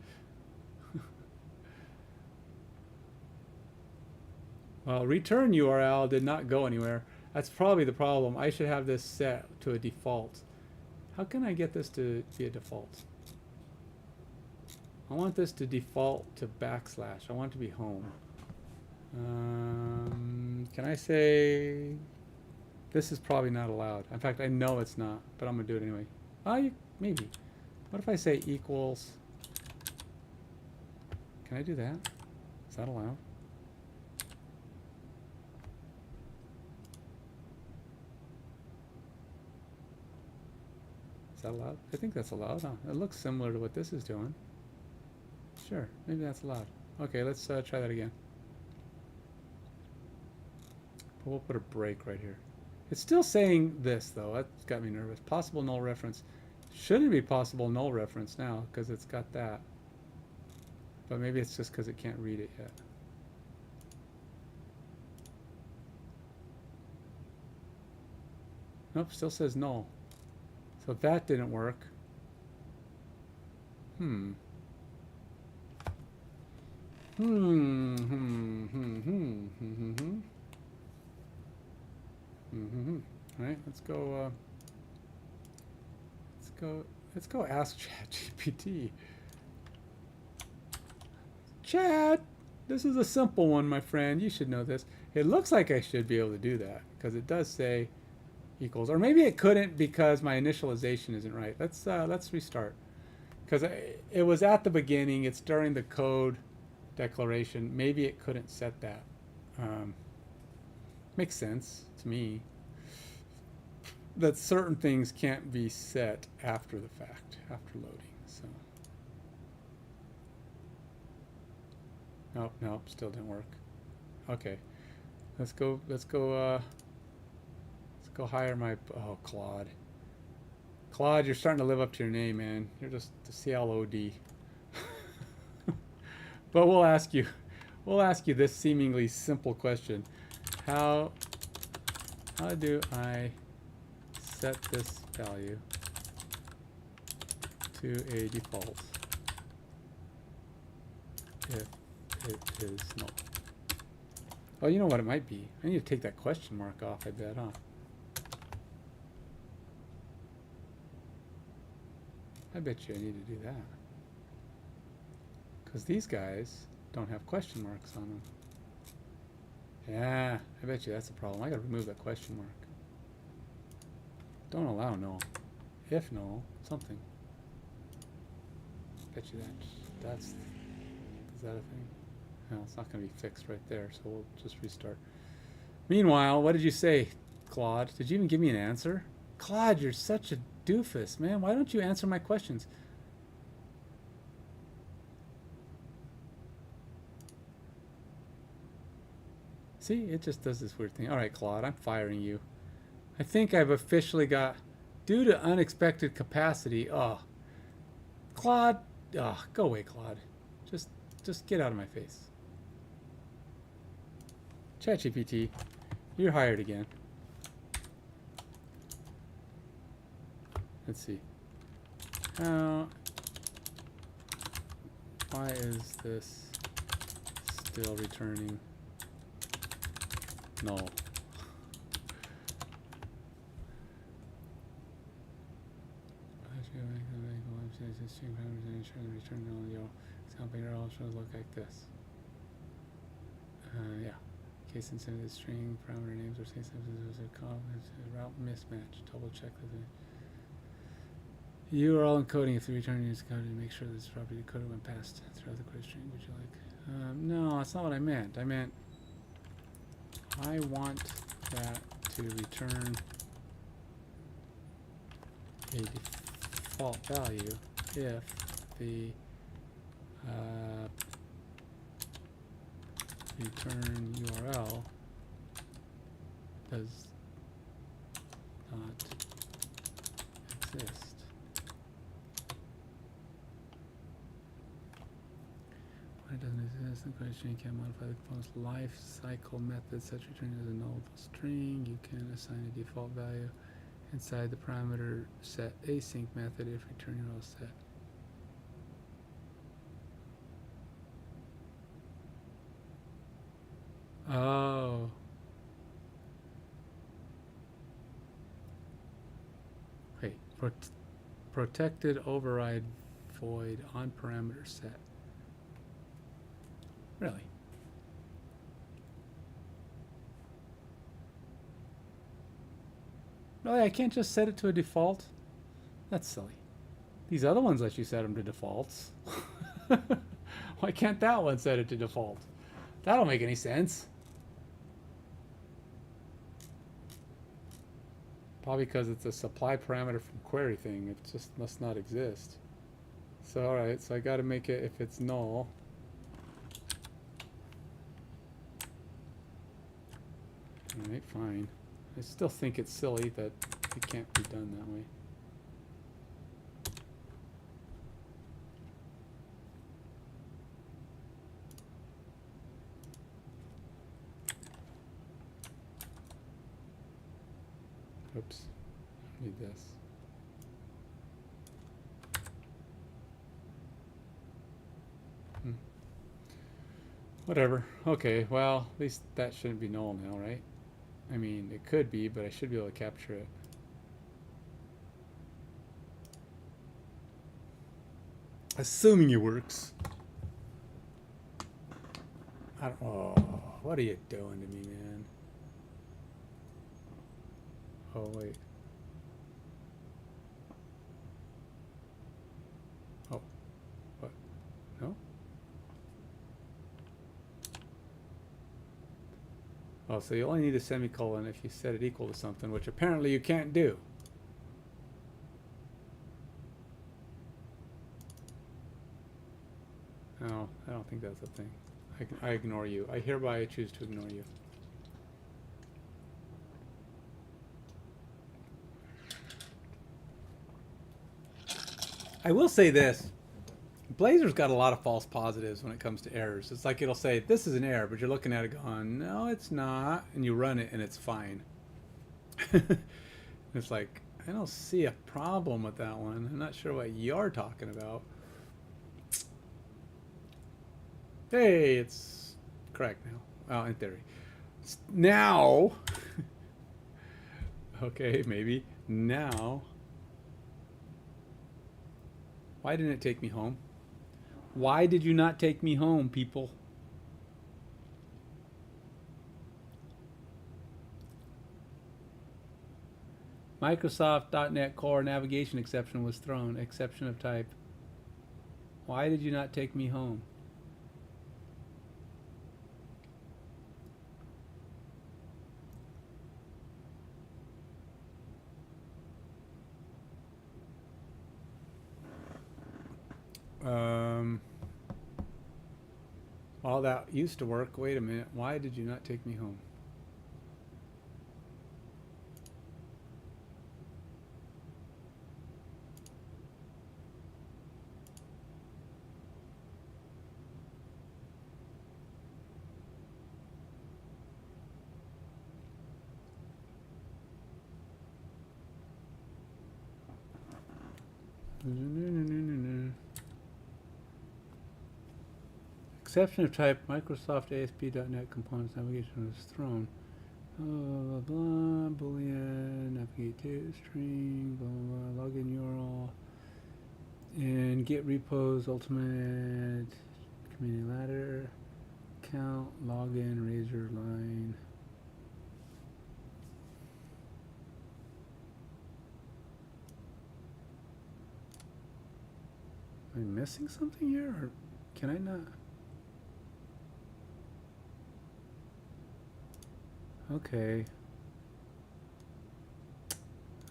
Well, return URL did not go anywhere. That's probably the problem. I should have this set to a default. How can I get this to be a default? I want this to default to backslash. I want it to be home. Can I say this is probably not allowed? In fact, I know it's not, but I'm gonna do it anyway. Maybe. What if I say equals? Can I do that? Is that allowed? Is that allowed? I think that's allowed. Huh? It looks similar to what this is doing. Sure, maybe that's allowed. Okay, let's try that again. But we'll put a break right here. It's still saying this, though. That's got me nervous. Possible null reference. Shouldn't be possible null reference now, because it's got that. But maybe it's just because it can't read it yet. Nope, still says null. So that didn't work. All right, let's go ask ChatGPT. Chat, this is a simple one, my friend. You should know this. It looks like I should be able to do that because it does say equals, or maybe it couldn't because my initialization isn't right. Let's restart, because it was at the beginning. It's during the code declaration. Maybe it couldn't set that. Makes sense to me that certain things can't be set after the fact, after loading. So nope, still didn't work. Okay, let's go hire my Claude. Claude, you're starting to live up to your name, man. You're just the CLOD. But we'll ask you this seemingly simple question. How do I set this value to a default if it is null? Oh, you know what it might be? I need to take that question mark off, I bet, huh? I bet you I need to do that. Because these guys don't have question marks on them. Yeah, I bet you that's the problem. I gotta remove that question mark. Don't allow null. If null, something. Bet you is that a thing? No, it's not gonna be fixed right there, so we'll just restart. Meanwhile, what did you say, Claude? Did you even give me an answer? Claude, you're such a doofus, man. Why don't you answer my questions? See, it just does this weird thing. All right, Claude, I'm firing you. I think I've officially got, due to unexpected capacity. Oh, Claude, go away, Claude. Just get out of my face. ChatGPT, you're hired again. Let's see. Why is this still returning null? Look like this. Yeah. Case sensitive string parameter names or case sensitive route mismatch. Double check the URL encoding. If the return is coded, make sure this property coded when passed throughout the query string. Would you like? No, that's not what I meant. I meant I want that to return a default value if the return URL does not exist. When it doesn't exist, the question can't modify the component's life cycle method such return as a nullable string. You can assign a default value inside the parameter set async method if returning all set. Oh. Wait, protected override void on parameter set. Really? Really, I can't just set it to a default? That's silly. These other ones let you set them to defaults. Why can't that one set it to default? That don't make any sense. Probably because it's a supply parameter from query thing. It just must not exist. So, alright, so I gotta make it if it's null. Alright, fine. I still think it's silly that it can't be done that way. Oops, I need this. Whatever. Okay, well, at least that shouldn't be null now, right? I mean, it could be, but I should be able to capture it. Assuming it works. I don't, oh, what are you doing to me, man? Oh, wait. Oh, what? No? Oh, so you only need a semicolon if you set it equal to something, which apparently you can't do. No, I don't think that's a thing. I ignore you. I hereby choose to ignore you. I will say this. Blazor's got a lot of false positives when it comes to errors. It's like it'll say, this is an error, but you're looking at it going, no, it's not. And you run it and it's fine. It's like, I don't see a problem with that one. I'm not sure what you're talking about. Hey, it's correct now. Oh, in theory. Now. Okay, maybe. Now. Why didn't it take me home? Why did you not take me home, people? Microsoft.NET Core navigation exception was thrown. Exception of type. Why did you not take me home? All that used to work. Wait a minute. Why did you not take me home? Exception of type Microsoft ASP.NET Components navigation was thrown. Blah, blah, blah, boolean, navigate to string, blah, blah, blah, login URL, and get repos, ultimate, community ladder, count, login, razor line. Am I missing something here, or can I not? Okay.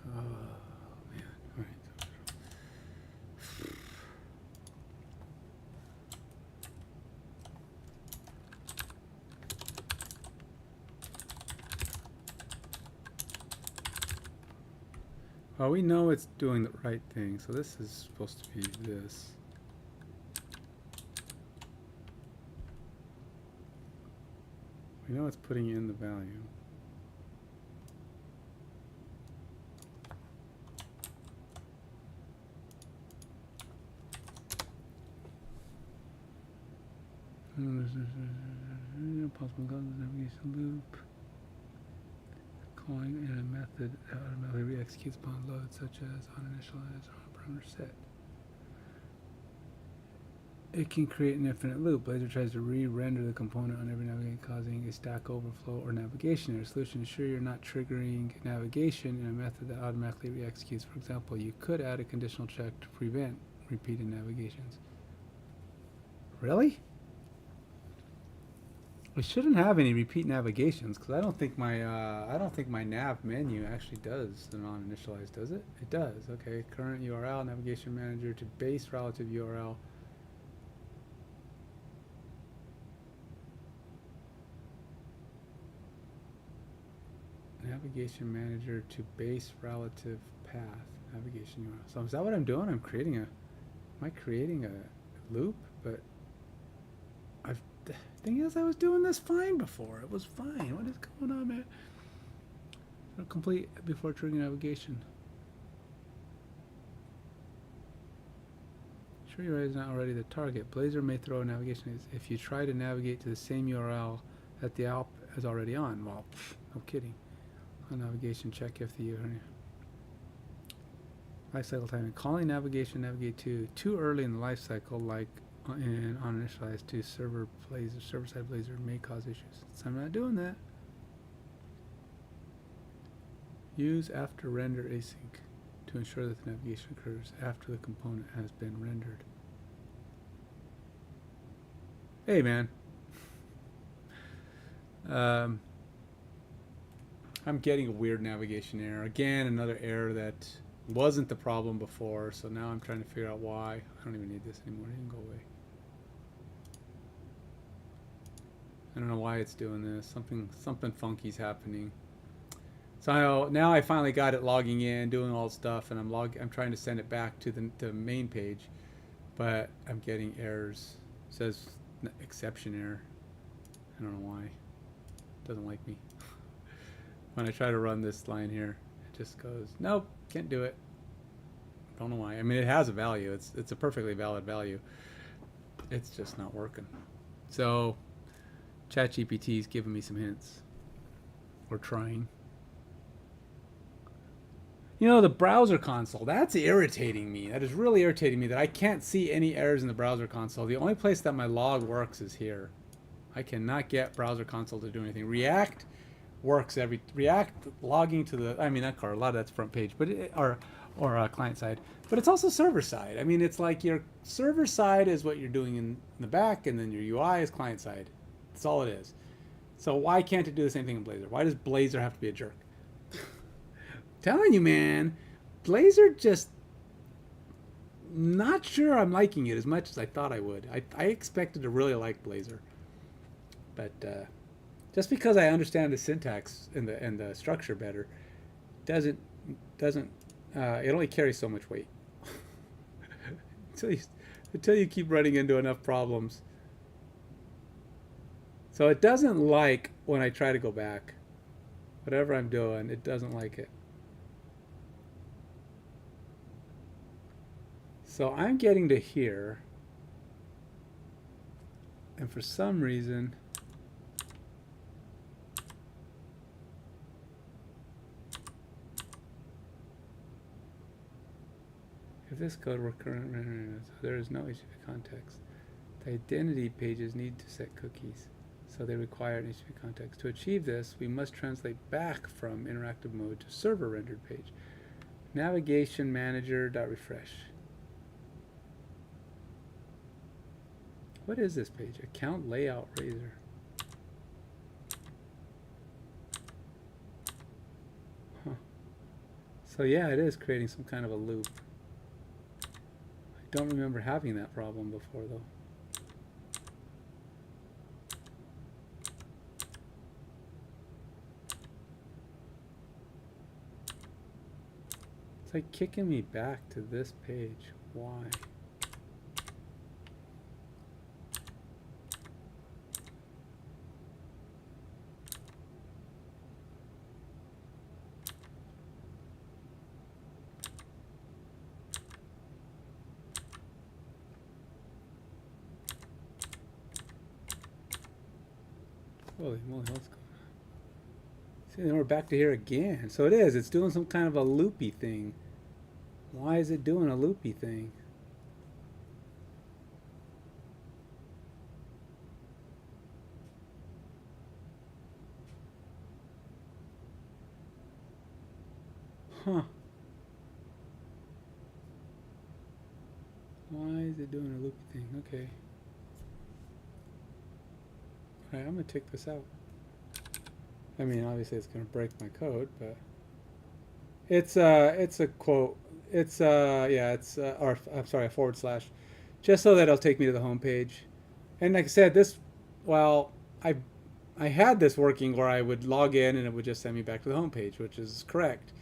Oh, man. All right. Well, we know it's doing the right thing, so this is supposed to be this. We know it's putting in the value. Possible navigation loop. Calling in a method that automatically re-executes upon load, such as on initialize or on parameter set. It can create an infinite loop. Blazor tries to re-render the component on every navigation, causing a stack overflow or navigation error. Solution: ensure you're not triggering navigation in a method that automatically re-executes. For example, you could add a conditional check to prevent repeated navigations. Really? We shouldn't have any repeat navigations because I don't think my nav menu actually does the non-initialized, does it? It does. Okay, current URL, navigation manager to base relative URL. Navigation manager to base relative path navigation URL. So is that what I'm doing? Am I creating a loop? But the thing is, I was doing this fine before. It was fine. What is going on, man? Complete before triggering navigation. Sure URL is not already the target. Blazor may throw a navigation if you try to navigate to the same URL that the app is already on. Well, no kidding. On navigation, check if the URL. Lifecycle timing. Calling navigation, navigate to too early in the lifecycle, like in on initialize to server side Blazor may cause issues. So I'm not doing that. Use after render async to ensure that the navigation occurs after the component has been rendered. Hey, man. I'm getting a weird navigation error. Again, another error that wasn't the problem before, so now I'm trying to figure out why. I don't even need this anymore. It can go away. I don't know why it's doing this. Something funky's happening. So now I finally got it logging in, doing all the stuff, and I'm trying to send it back to the main page, but I'm getting errors. It says exception error. I don't know why. It doesn't like me. When I try to run this line here, it just goes, nope, can't do it. Don't know why. I mean, it has a value. It's a perfectly valid value. It's just not working. So ChatGPT is giving me some hints. We're trying. You know, the browser console, that's irritating me. That is really irritating me that I can't see any errors in the browser console. The only place that my log works is here. I cannot get browser console to do anything. React works React logging to the, I mean, that car, a lot of that's front page, but or client side, but it's also server side. I mean, it's like your server side is what you're doing in the back, and then your UI is client side. That's all it is. So why can't it do the same thing in Blazor? Why does Blazor have to be a jerk? Telling you, man, Blazor just not sure I'm liking it as much as I thought I would. I expected to really like Blazor, but just because I understand the syntax and the structure better, doesn't it only carries so much weight until you keep running into enough problems. So it doesn't like when I try to go back. Whatever I'm doing, it doesn't like it. So I'm getting to here, and for some reason if this code were current, so there is no HTTP context. The identity pages need to set cookies, so they require an HTTP context. To achieve this, we must translate back from interactive mode to server rendered page. Navigation manager.refresh. What is this page? Account layout razor. Huh. So yeah, it is creating some kind of a loop. I don't remember having that problem before though. It's like kicking me back to this page. Why? Holy moly, what's going on? See, then we're back to here again. So it is. It's doing some kind of a loopy thing. Why is it doing a loopy thing? Huh. Why is it doing a loopy thing? Okay. Alright, I'm going to take this out. I mean, obviously it's going to break my code, but it's a quote. It's yeah, it's or I'm sorry, a forward slash, just so that it'll take me to the home page. And like I said, this, well, I had this working where I would log in and it would just send me back to the home page, which is correct.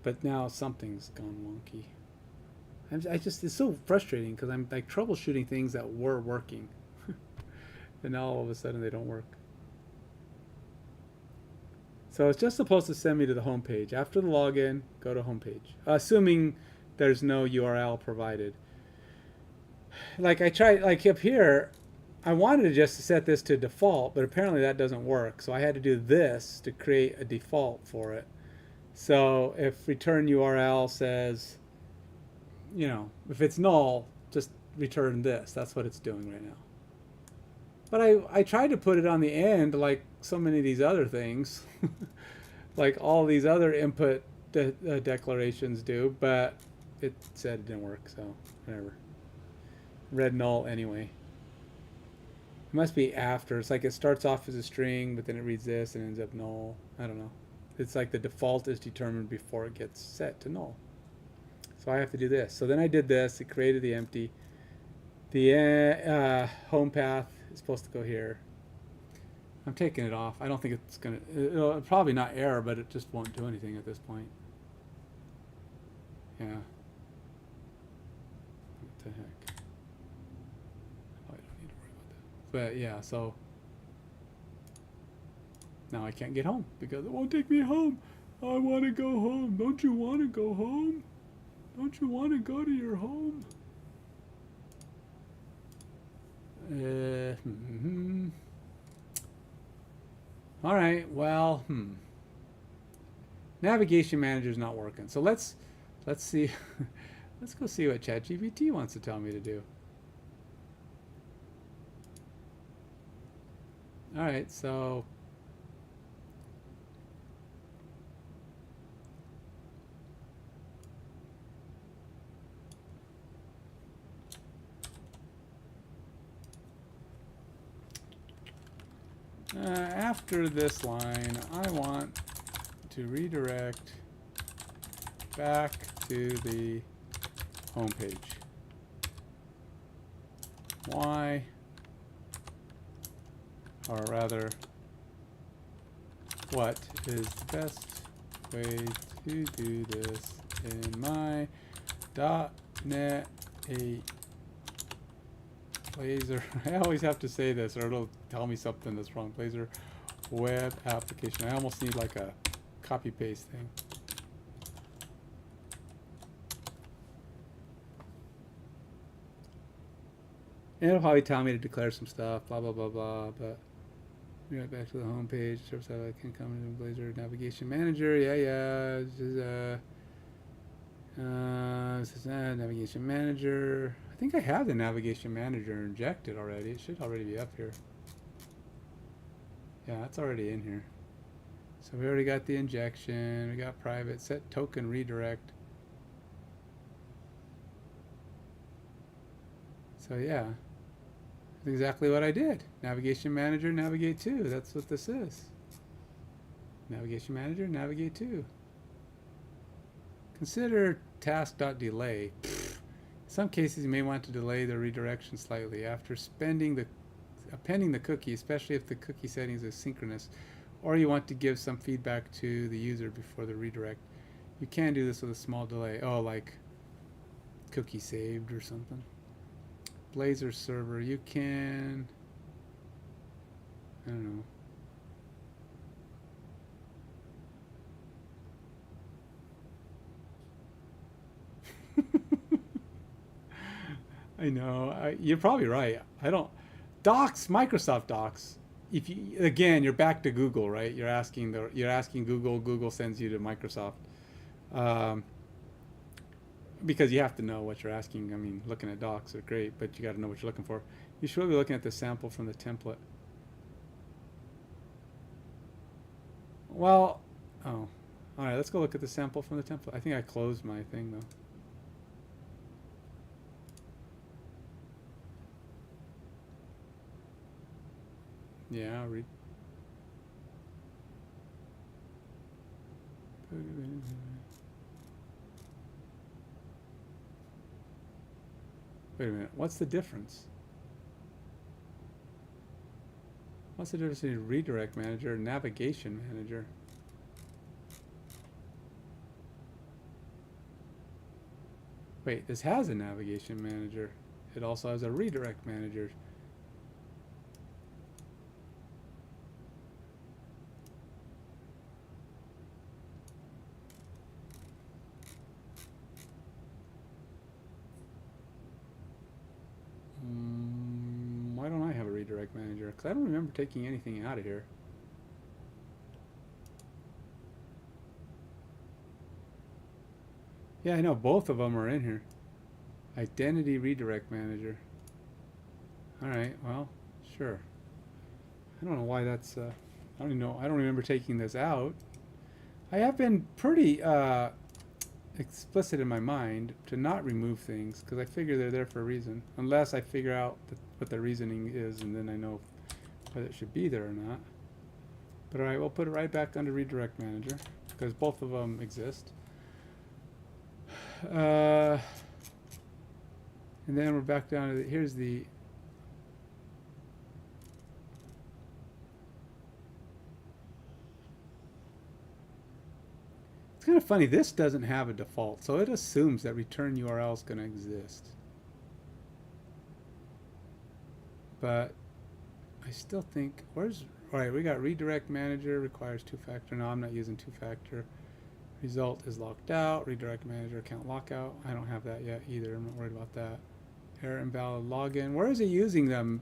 But now something's gone wonky. I just, it's so frustrating because I'm like troubleshooting things that were working, and now all of a sudden they don't work. So it's just supposed to send me to the home page. After the login, go to home page, assuming there's no URL provided. Like I tried, like up here, I wanted to just set this to default, but apparently that doesn't work. So I had to do this to create a default for it. So if return URL says, you know, if it's null, just return this. That's what it's doing right now. But I tried to put it on the end like so many of these other things, like all these other input declarations do, but it said it didn't work, so whatever. Read null anyway. It must be after. It's like it starts off as a string, but then it reads this and ends up null. I don't know. It's like the default is determined before it gets set to null. So I have to do this. So then I did this. It created the empty. The home path is supposed to go here. I'm taking it off. I don't think it's going to... It'll probably not error, but it just won't do anything at this point. Yeah. What the heck? Oh, I don't need to worry about that. But yeah, so... Now I can't get home because it won't take me home. I want to go home. Don't you want to go home? Don't you want to go to your home? All right. Well, Navigation Manager is not working. So let's see. Let's go see what ChatGPT wants to tell me to do. All right. So. After this line, I want to redirect back to the home page. Why? Or rather, what is the best way to do this in my .NET 8 Blazor? I always have to say this or it'll tell me something that's wrong. Blazor web application. I almost need like a copy paste thing. And it'll probably tell me to declare some stuff, blah blah blah blah, but right back to the home page. Service how I can come into Blazor Navigation Manager. Yeah. This is Navigation Manager. I think I have the Navigation Manager injected already. It should already be up here. Yeah, it's already in here. So we already got the injection. We got private set token redirect. So yeah, that's exactly what I did. Navigation Manager, navigate to. That's what this is. Navigation Manager, navigate to. Consider task.delay. In some cases, you may want to delay the redirection slightly after appending the cookie, especially if the cookie settings is synchronous, or you want to give some feedback to the user before the redirect. You can do this with a small delay. Oh, like cookie saved or something. Blazor server, you can, I don't know. I know. You're probably right. I don't. Docs, Microsoft Docs, if you, again, you're back to Google, right? You're asking Google. Google sends you to Microsoft, because you have to know what you're asking. I mean, looking at docs are great, but you got to know what you're looking for. You should be looking at the sample from the template. Well, oh, all right. Let's go look at the sample from the template. I think I closed my thing though. Yeah, I'll read. Wait a minute. What's the difference? What's the difference between redirect manager and navigation manager? Wait, this has a navigation manager. It also has a redirect manager. Why don't I have a redirect manager? Because I don't remember taking anything out of here. Yeah, I know both of them are in here. Identity redirect manager. Alright, well, sure. I don't know why that's, I don't even know, I don't remember taking this out. I have been pretty explicit in my mind to not remove things, because I figure they're there for a reason. Unless I figure out what the reasoning is, and then I know whether it should be there or not. But alright, we'll put it right back under redirect manager, because both of them exist. And then we're back down to here's the it's kind of funny, this doesn't have a default, so it assumes that return URL is going to exist. But I still think, alright, we got redirect manager requires two-factor. No, I'm not using two-factor. Result is locked out. Redirect manager account lockout. I don't have that yet either. I'm not worried about that. Error invalid login. Where is it using the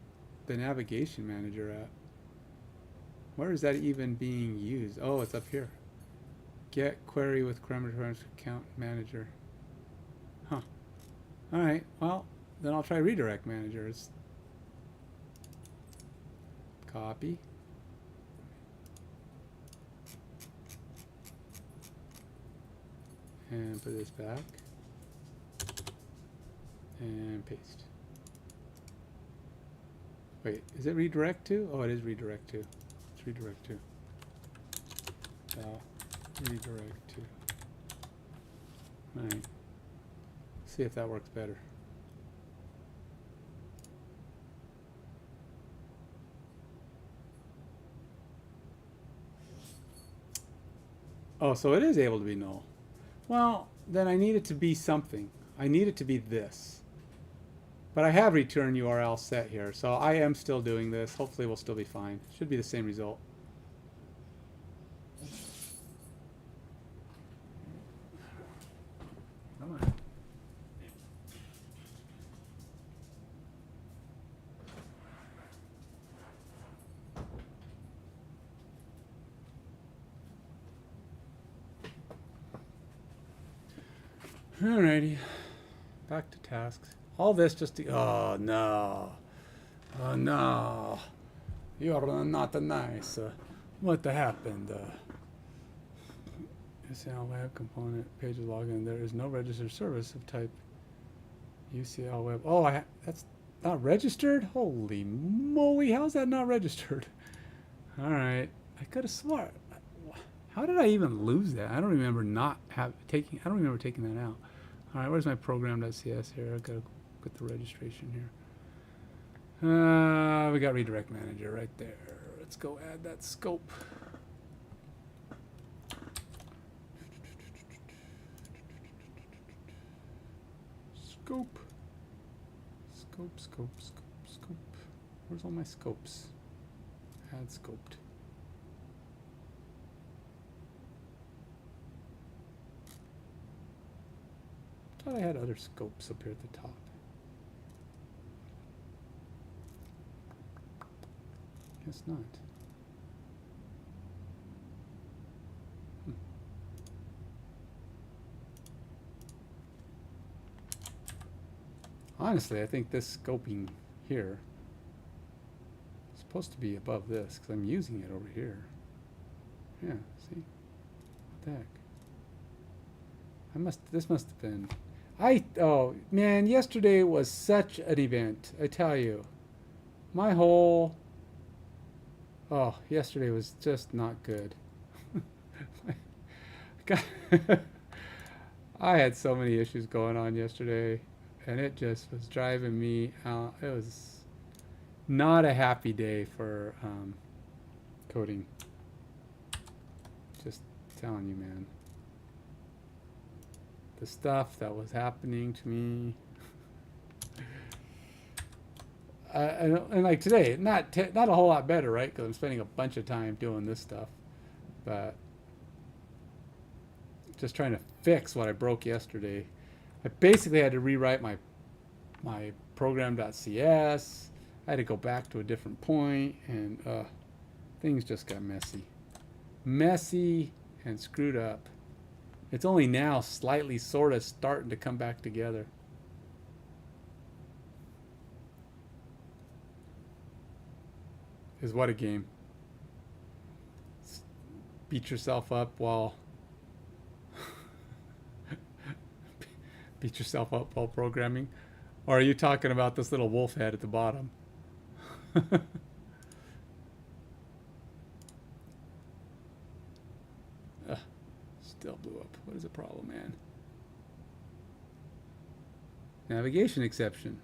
navigation manager at? Where is that even being used? Oh, it's up here. Get query with parameter account manager. Huh. Alright, well, then I'll try redirect manager. It's copy. And put this back. And paste. Wait, is it redirect to? Oh, it is redirect to. It's redirect to. Redirect to. Alright. See if that works better. Oh, so it is able to be null. Well, then I need it to be something. I need it to be this. But I have return URL set here, so I am still doing this. Hopefully we'll still be fine. Should be the same result. Come on. Alrighty, back to tasks. All this just to, oh no, you're not nice. What happened? UCL web component page of login. There is no registered service of type UCL web. Oh, that's not registered. Holy moly! How's that not registered? All right, I could have sworn. How did I even lose that? I don't remember taking that out. All right, where's my program.cs here? I gotta get the registration here. We got redirect manager right there. Let's go add that scope. Scope. Where's all my scopes? Add scoped. I thought I had other scopes up here at the top. it's not. Honestly, I think this scoping here is supposed to be above this because I'm using it over here. Yeah, see? What the heck? This must have been... oh, man, yesterday was such an event, I tell you. My whole... Oh, yesterday was just not good. I had so many issues going on yesterday, and it just was driving me out. It was not a happy day for coding. Just telling you, man. The stuff that was happening to me. And like today, not a whole lot better, right? Because I'm spending a bunch of time doing this stuff, but just trying to fix what I broke yesterday. I basically had to rewrite my program.cs. I had to go back to a different point, and things just got messy and screwed up. It's only now slightly sort of starting to come back together. Is what a game. Beat yourself up while programming, or are you talking about this little wolf head at the bottom? Still blew up. What is the problem, man? Navigation exception.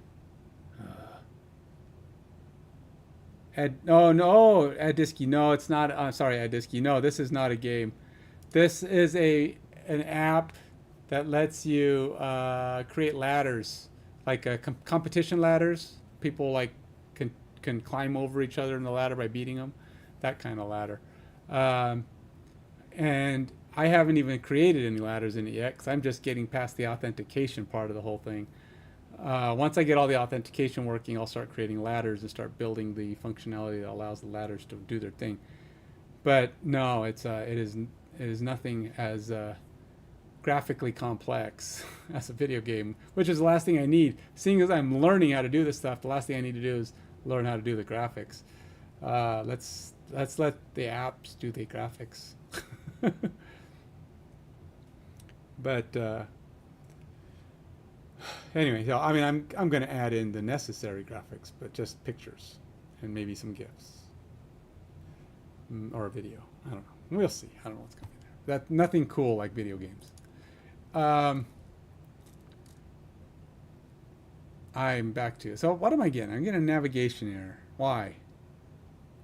Addiski. No, it's not. I'm sorry, Addiski. No, this is not a game. This is an app that lets you create ladders, like competition ladders. People like can climb over each other in the ladder by beating them, that kind of ladder. And I haven't even created any ladders in it yet because I'm just getting past the authentication part of the whole thing. Once I get all the authentication working, I'll start creating ladders and start building the functionality that allows the ladders to do their thing. But no, it is nothing as graphically complex as a video game, which is the last thing I need. Seeing as I'm learning how to do this stuff, the last thing I need to do is learn how to do the graphics. Let's let the apps do the graphics. But anyway, so I mean, I'm going to add in the necessary graphics, but just pictures and maybe some GIFs or a video. I don't know. We'll see. I don't know what's going to be there. Nothing cool like video games. I'm back to it. So what am I getting? I'm getting a navigation error. Why?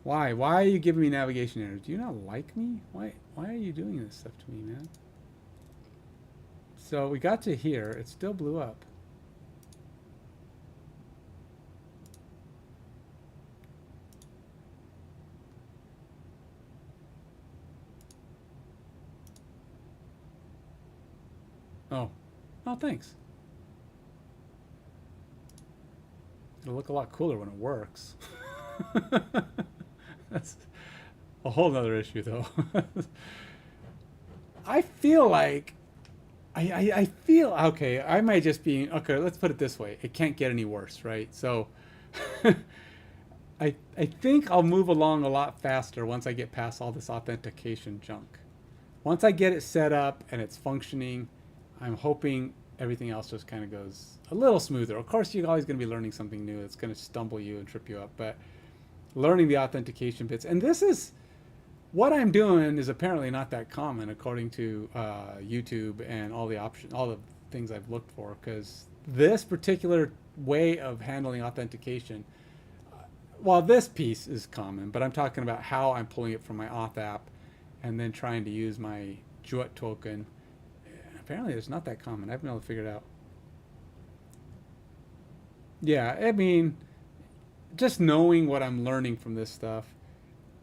Why are you giving me navigation errors? Do you not like me? Why are you doing this stuff to me, man? So we got to here. It still blew up. Oh, thanks. It'll look a lot cooler when it works. That's a whole nother issue, though. I feel like I feel okay. I might just be okay. Let's put it this way: it can't get any worse, right? So, I think I'll move along a lot faster once I get past all this authentication junk. Once I get it set up and it's functioning, I'm hoping everything else just kind of goes a little smoother. Of course, you're always going to be learning something new. It's going to stumble you and trip you up, but learning the authentication bits, and this is what I'm doing is apparently not that common according to YouTube and all the things I've looked for, because this particular way of handling authentication, well, this piece is common, but I'm talking about how I'm pulling it from my auth app and then trying to use my Jewett token. Apparently it's not that common. I've been able to figure it out. Yeah, I mean, just knowing what I'm learning from this stuff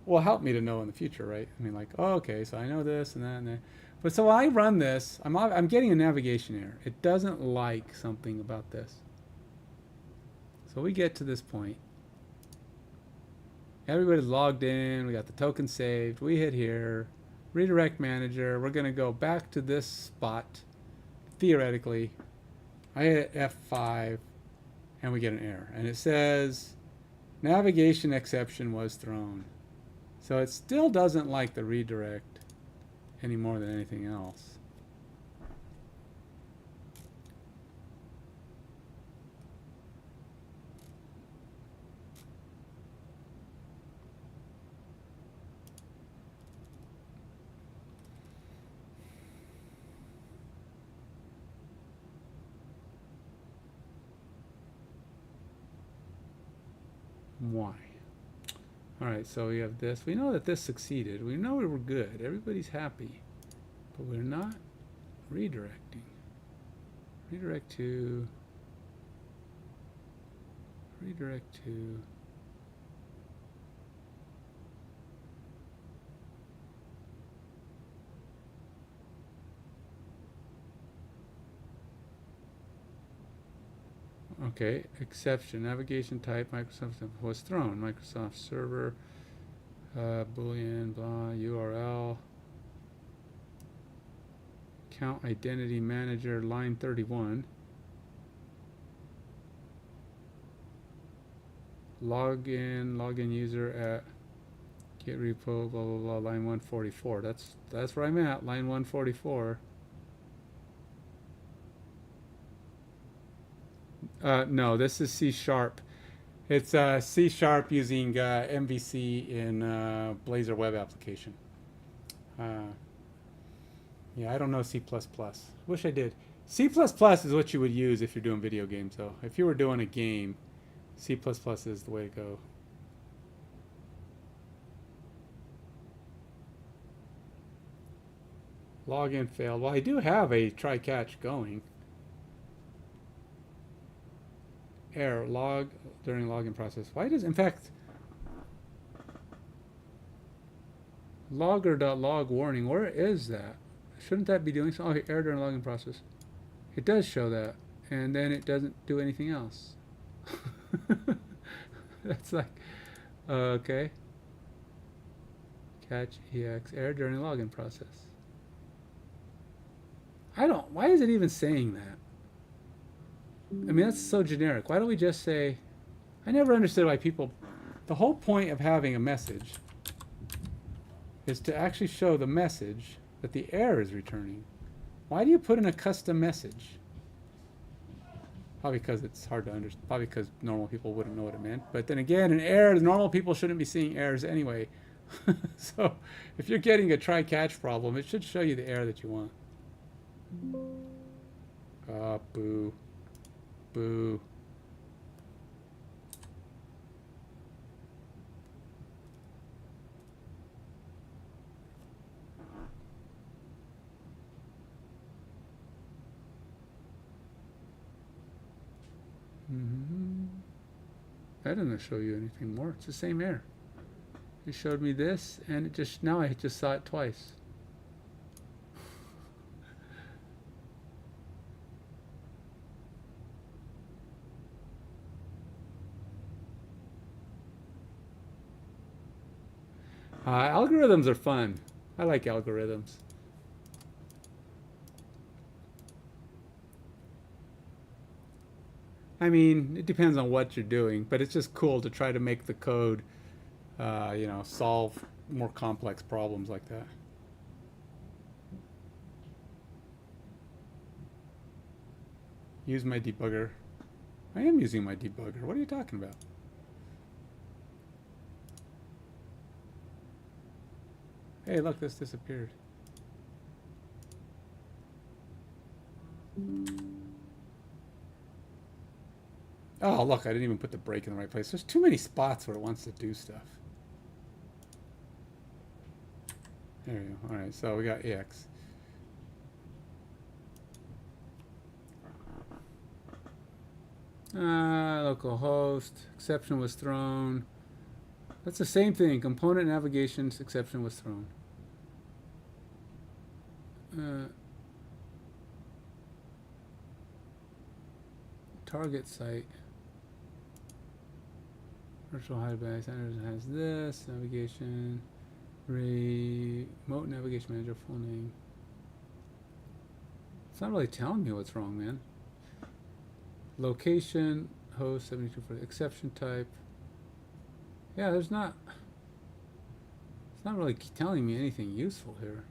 will help me to know in the future, right? I mean, like, oh, okay, so I know this and that and that. But so when I run this, I'm getting a navigation error. It doesn't like something about this. So we get to this point. Everybody's logged in. We got the token saved. We hit here. Redirect manager. We're going to go back to this spot. Theoretically, I hit F5 and we get an error. And it says navigation exception was thrown. So it still doesn't like the redirect any more than anything else. Why? All right, so we have this. We know that this succeeded. We know we were good. Everybody's happy. But we're not redirecting. Redirect to... Redirect to... Okay, exception, navigation type, Microsoft was thrown. Microsoft Server, Boolean, blah, URL, account identity manager, line 31. Login user at get repo, blah, blah, blah, line 144. That's where I'm at, line 144. No, this is C#. It's C# using MVC in Blazor web application. Yeah, I don't know C++. Wish I did. C++ is what you would use if you're doing video games, though. If you were doing a game, C++ is the way to go. Login failed. Well, I do have a try-catch going. Error, log during login process. Why does, in fact, logger.log warning, where is that? Shouldn't that be doing something? Okay, error during login process. It does show that, and then it doesn't do anything else. That's like, okay. Catch EX, error during login process. Why is it even saying that? I mean, that's so generic. Why don't we just say, I never understood why people, the whole point of having a message is to actually show the message that the error is returning. Why do you put in a custom message? Probably because it's hard to understand. Probably because normal people wouldn't know what it meant. But then again, an error, normal people shouldn't be seeing errors anyway. So if you're getting a try-catch problem, it should show you the error that you want. Boo. Boo. That doesn't show you anything more. It's the same error. It showed me this, and it just, now I just saw it twice. Algorithms are fun. I like algorithms. I mean, it depends on what you're doing, but it's just cool to try to make the code, you know, solve more complex problems like that. Use my debugger. I am using my debugger. What are you talking about? Hey, look, this disappeared. Oh, look, I didn't even put the break in the right place. There's too many spots where it wants to do stuff. There we go. All right, so we got EX. Localhost, exception was thrown. That's the same thing. Component navigation's exception was thrown. Target site. Virtual high-band centers has this. Navigation. Remote navigation manager full name. It's not really telling me what's wrong, man. Location, host 72 for exception type. Yeah, it's not really telling me anything useful here.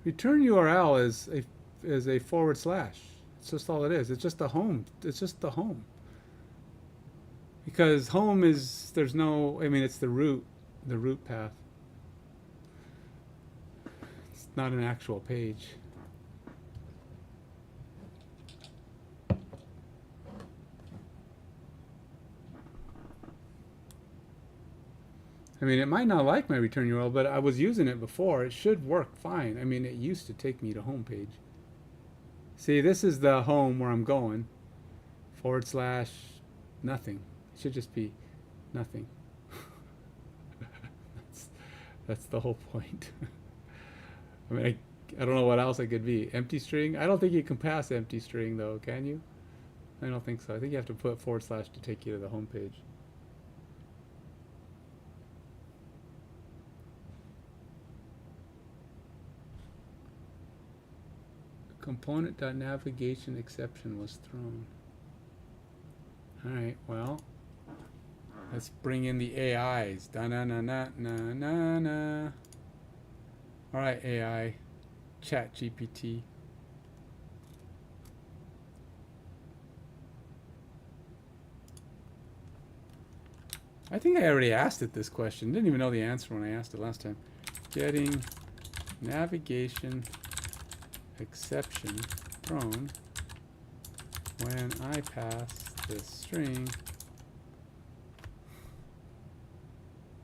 Return URL is a forward slash. It's just all it is. It's just the home. It's just the home. Because home is, there's no, I mean, it's the root path. It's not an actual page. I mean, it might not like my return URL, but I was using it before. It should work fine. I mean, it used to take me to home page. See, this is the home where I'm going. / nothing. It should just be nothing. That's the whole point. I mean, I don't know what else it could be. Empty string? I don't think you can pass empty string, though, can you? I don't think so. I think you have to put / to take you to the home page. Component.navigation exception was thrown. Alright, well, let's bring in the AIs. Da-na-na-na-na-na-na. Alright, AI. Chat GPT. I think I already asked it this question. Didn't even know the answer when I asked it last time. Getting navigation exception thrown when I pass this string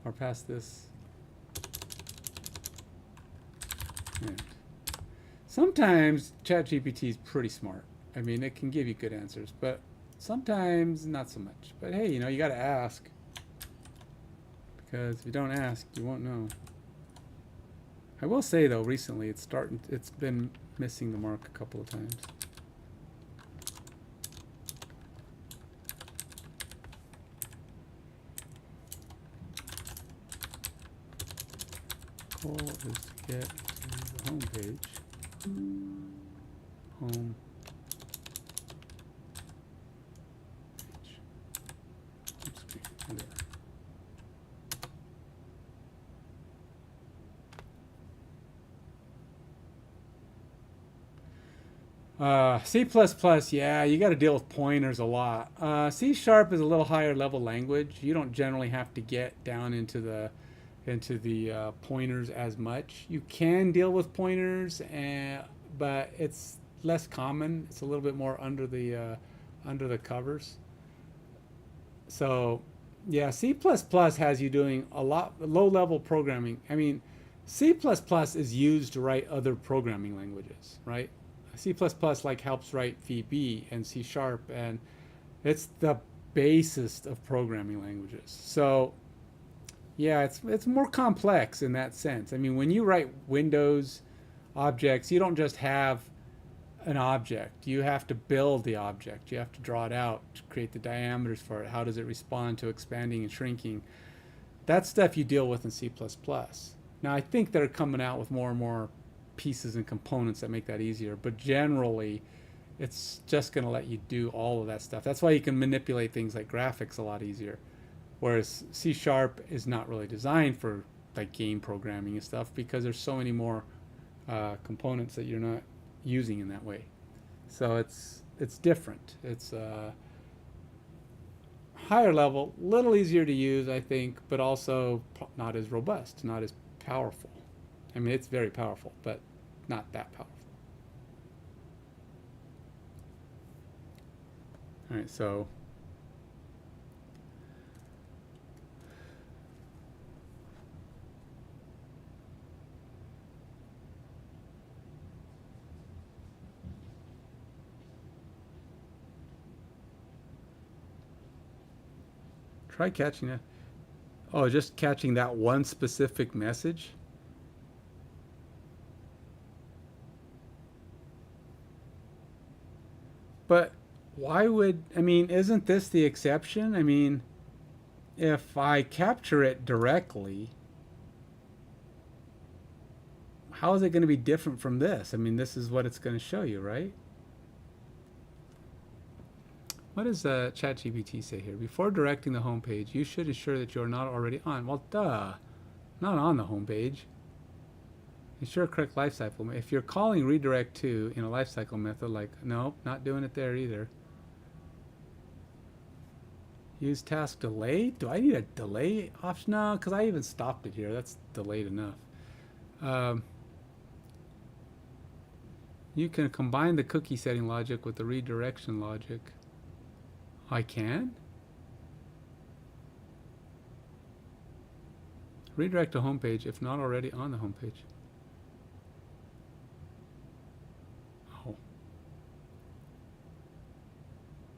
or pass this. Yeah. Sometimes ChatGPT is pretty smart. I mean, it can give you good answers, but sometimes not so much. But hey, you know, you got to ask, because if you don't ask, you won't know. I will say though, recently it's been missing the mark a couple of times. Goal is to get to the home page. Home page. Oops, there. C++, yeah, you got to deal with pointers a lot. C# is a little higher level language. You don't generally have to get down into the pointers as much. You can deal with pointers, but it's less common. It's a little bit more under the covers. So, yeah, C++ has you doing a lot low level programming. I mean, C++ is used to write other programming languages, right? C++ like helps write VB and C#, and it's the basis of programming languages. So yeah, it's more complex in that sense. I mean, when you write Windows objects, you don't just have an object. You have to build the object. You have to draw it out, to create the diameters for it. How does it respond to expanding and shrinking? That stuff you deal with in C++. Now, I think they're coming out with more and more pieces and components that make that easier, but generally it's just going to let you do all of that stuff. That's why you can manipulate things like graphics a lot easier, whereas C# is not really designed for like game programming and stuff, because there's so many more components that you're not using in that way. So it's different. It's higher level, little easier to use, I think, but also not as robust, not as powerful. I mean, it's very powerful, but not that powerful. All right, so Try catching it. Oh, just catching that one specific message? But why would, I mean, isn't this the exception? I mean, if I capture it directly, how is it going to be different from this? I mean, this is what it's going to show you, right? What does ChatGPT say here? Before directing the home page, you should ensure that you're not already on. Well, duh. Not on the home page. Ensure correct lifecycle. If you're calling redirect to in a lifecycle method, like, nope, not doing it there either. Use task delay. Do I need a delay option? No, because I even stopped it here. That's delayed enough. You can combine the cookie setting logic with the redirection logic. I can? Redirect to home page if not already on the home page. Oh.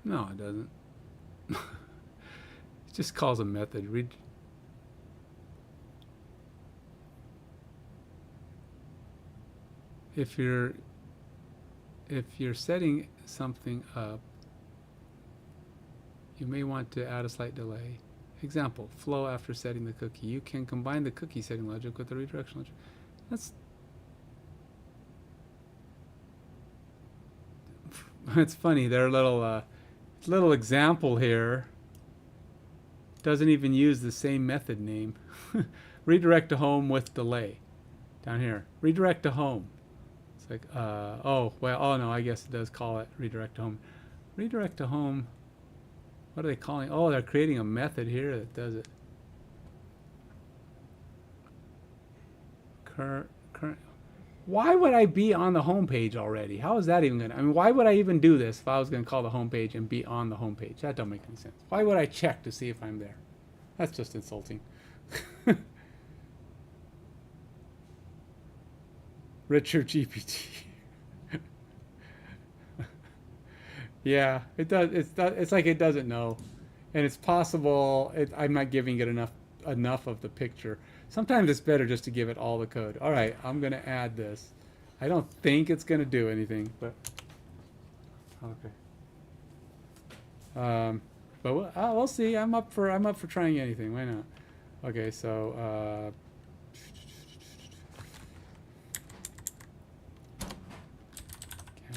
No, it doesn't. It just calls a method. If you're setting something up, you may want to add a slight delay. Example, flow after setting the cookie. You can combine the cookie setting logic with the redirection logic. That's funny. Their little example here doesn't even use the same method name. Redirect to home with delay. Down here, redirect to home. It's like, oh no, I guess it does call it redirect to home. Redirect to home. What are they calling? Oh, they're creating a method here that does it. Current. Why would I be on the home page already? How is that even gonna? I mean, why would I even do this if I was gonna call the home page and be on the home page? That don't make any sense. Why would I check to see if I'm there? That's just insulting. Richard GPT. Yeah, it does. It's like it doesn't know, and it's possible I'm not giving it enough of the picture. Sometimes it's better just to give it all the code. All right, I'm gonna add this. I don't think it's gonna do anything, but okay. But we'll see. I'm up for trying anything. Why not? Okay, so.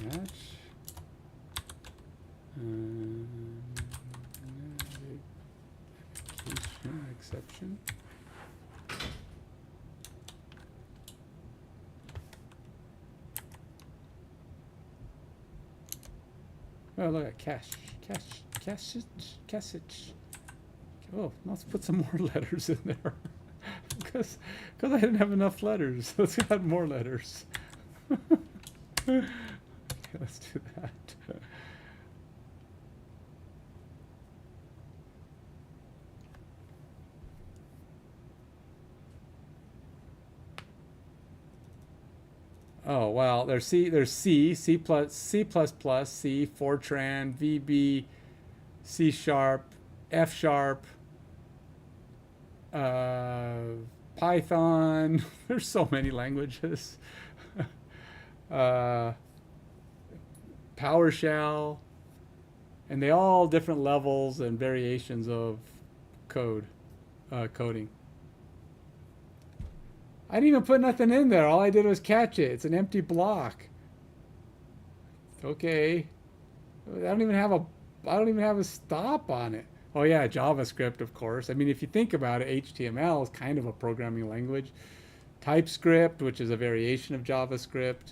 Catch. Exception. Oh, look at cache. Oh, let's put some more letters in there. because I didn't have enough letters. Let's add more letters. Okay, let's do that. Oh well, there's C, C++, C, Fortran, VB, C#, F#, Python. There's so many languages. PowerShell, and they all different levels and variations of coding. I didn't even put nothing in there. All I did was catch it. It's an empty block. Okay. I don't even have a stop on it. Oh yeah, JavaScript, of course. I mean, if you think about it, HTML is kind of a programming language. TypeScript, which is a variation of JavaScript.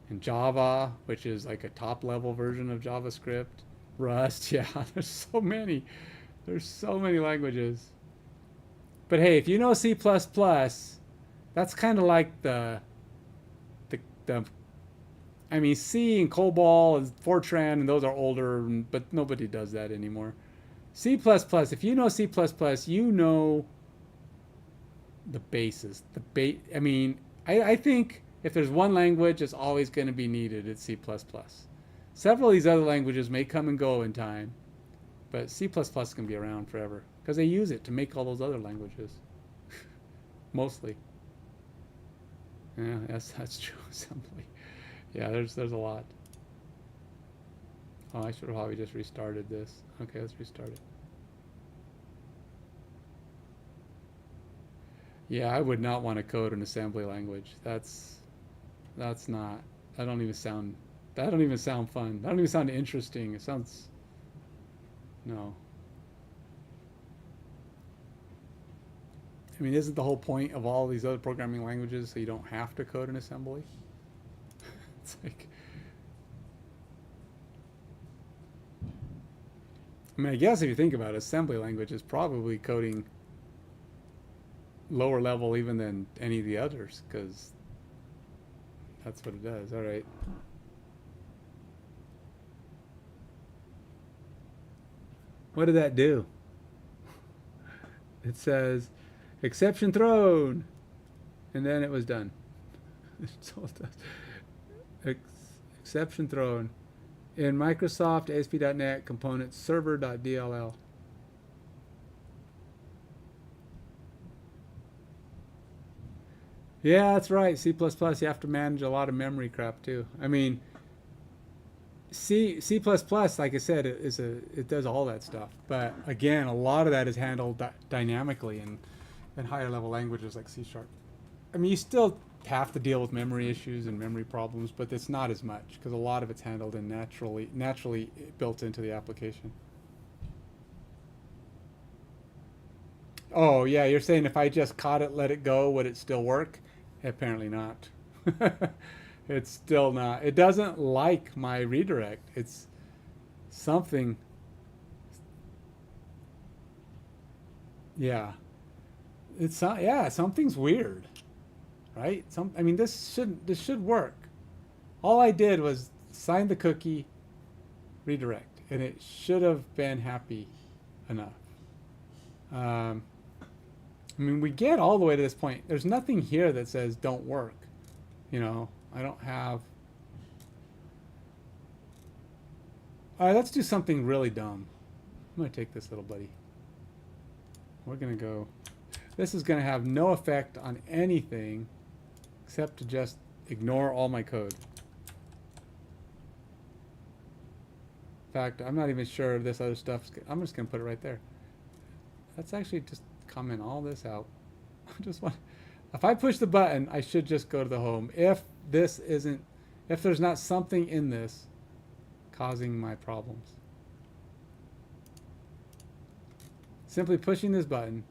And Java, which is like a top-level version of JavaScript. Rust, yeah, there's so many. There's so many languages. But hey, if you know C++, that's kind of like the I mean, C and COBOL and Fortran, and those are older, but nobody does that anymore. C++, if you know C++, you know the basis. I mean, I think if there's one language that's always going to be needed, it's C++. Several of these other languages may come and go in time, but C++ can be around forever. because they use it to make all those other languages. Mostly. Yeah, yes, that's true. Assembly. Yeah, there's a lot. Oh, I should have probably just restarted this. Okay, let's restart it. Yeah, I would not want to code an assembly language. That's not. That don't even sound. That don't even sound fun. That don't even sound interesting. It sounds. No. I mean, isn't the whole point of all these other programming languages so you don't have to code an assembly? It's like. I mean, I guess if you think about it, assembly language is probably coding lower level even than any of the others, because that's what it does. All right. What did that do? It says, exception thrown. And then it was done. That's all it does. Exception thrown. In Microsoft ASP.NET component server.dll. Yeah, that's right. C++, you have to manage a lot of memory crap too. I mean, C++, like I said, it does all that stuff. But again, a lot of that is handled dynamically in higher level languages like C#. I mean, you still have to deal with memory issues and memory problems, but it's not as much because a lot of it's handled and naturally built into the application. Oh, yeah, you're saying if I just caught it, let it go, would it still work? Apparently not. It's still not. It doesn't like my redirect. It's something. Yeah. It's yeah, something's weird. Right? I mean, this should work. All I did was sign the cookie, redirect, and it should have been happy enough. I mean, we get all the way to this point. There's nothing here that says don't work. You know, I don't have. All right, let's do something really dumb. I'm going to take this little buddy. We're going to go. This is going to have no effect on anything except to just ignore all my code. In fact, I'm not even sure if this other stuff's. I'm just going to put it right there. Let's actually just comment all this out. Just want. If I push the button, I should just go to the home. If there's not something in this causing my problems. Simply pushing this button.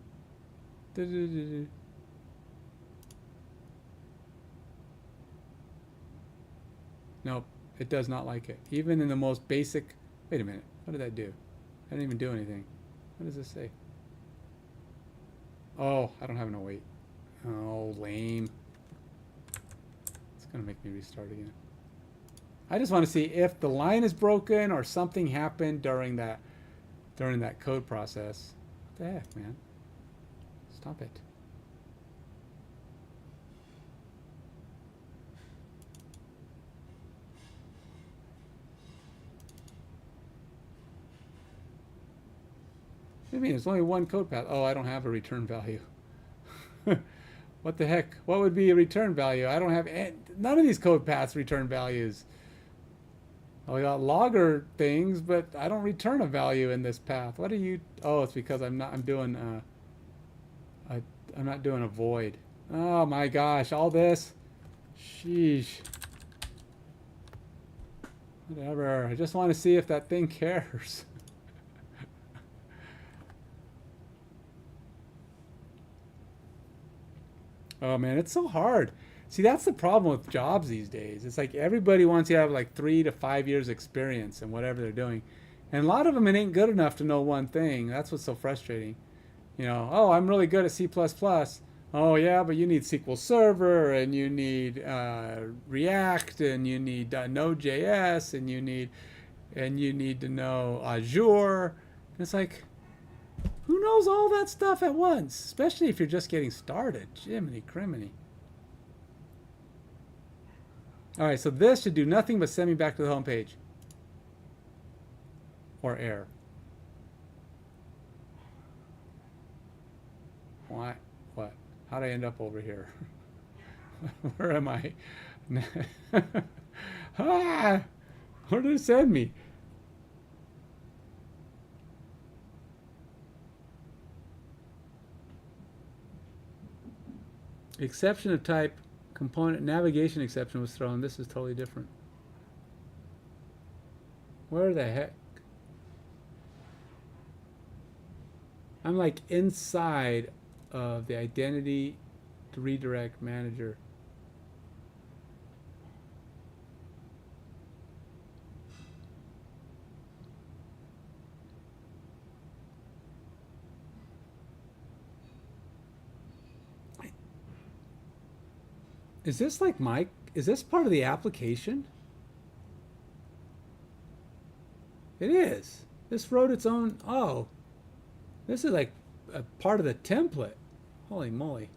Nope, it does not like it. Even in the most basic. Wait a minute. What did that do? I didn't even do anything. What does this say? Oh, I don't have no weight. Oh, lame. It's going to make me restart again. I just want to see if the line is broken or something happened during that code process. What the heck, man? Stop it. What do you mean? There's only one code path. Oh, I don't have a return value. What the heck? What would be a return value? I don't have none of these code paths return values. I got logger things, but I don't return a value in this path. What are you? Oh, it's because I'm not doing a void. Oh my gosh, all this. Sheesh. Whatever. I just want to see if that thing cares. Oh man, it's so hard. See, that's the problem with jobs these days. It's like everybody wants you to have like 3 to 5 years experience in whatever they're doing. And a lot of them, it ain't good enough to know one thing. That's what's so frustrating. You know, oh, I'm really good at C++. Oh yeah, but you need SQL Server, and you need React, and you need Node.js, and you need to know Azure. And it's like, who knows all that stuff at once? Especially if you're just getting started. Jiminy criminy. All right, so this should do nothing but send me back to the home page. Or error. Why? What? How'd I end up over here? Where am I? Ah! Where did it send me? Exception of type component navigation exception was thrown. This is totally different. Where the heck? I'm like inside of the identity to redirect manager. Is this like is this part of the application? It is. This wrote its own, oh, this is like a part of the template. Holy moly.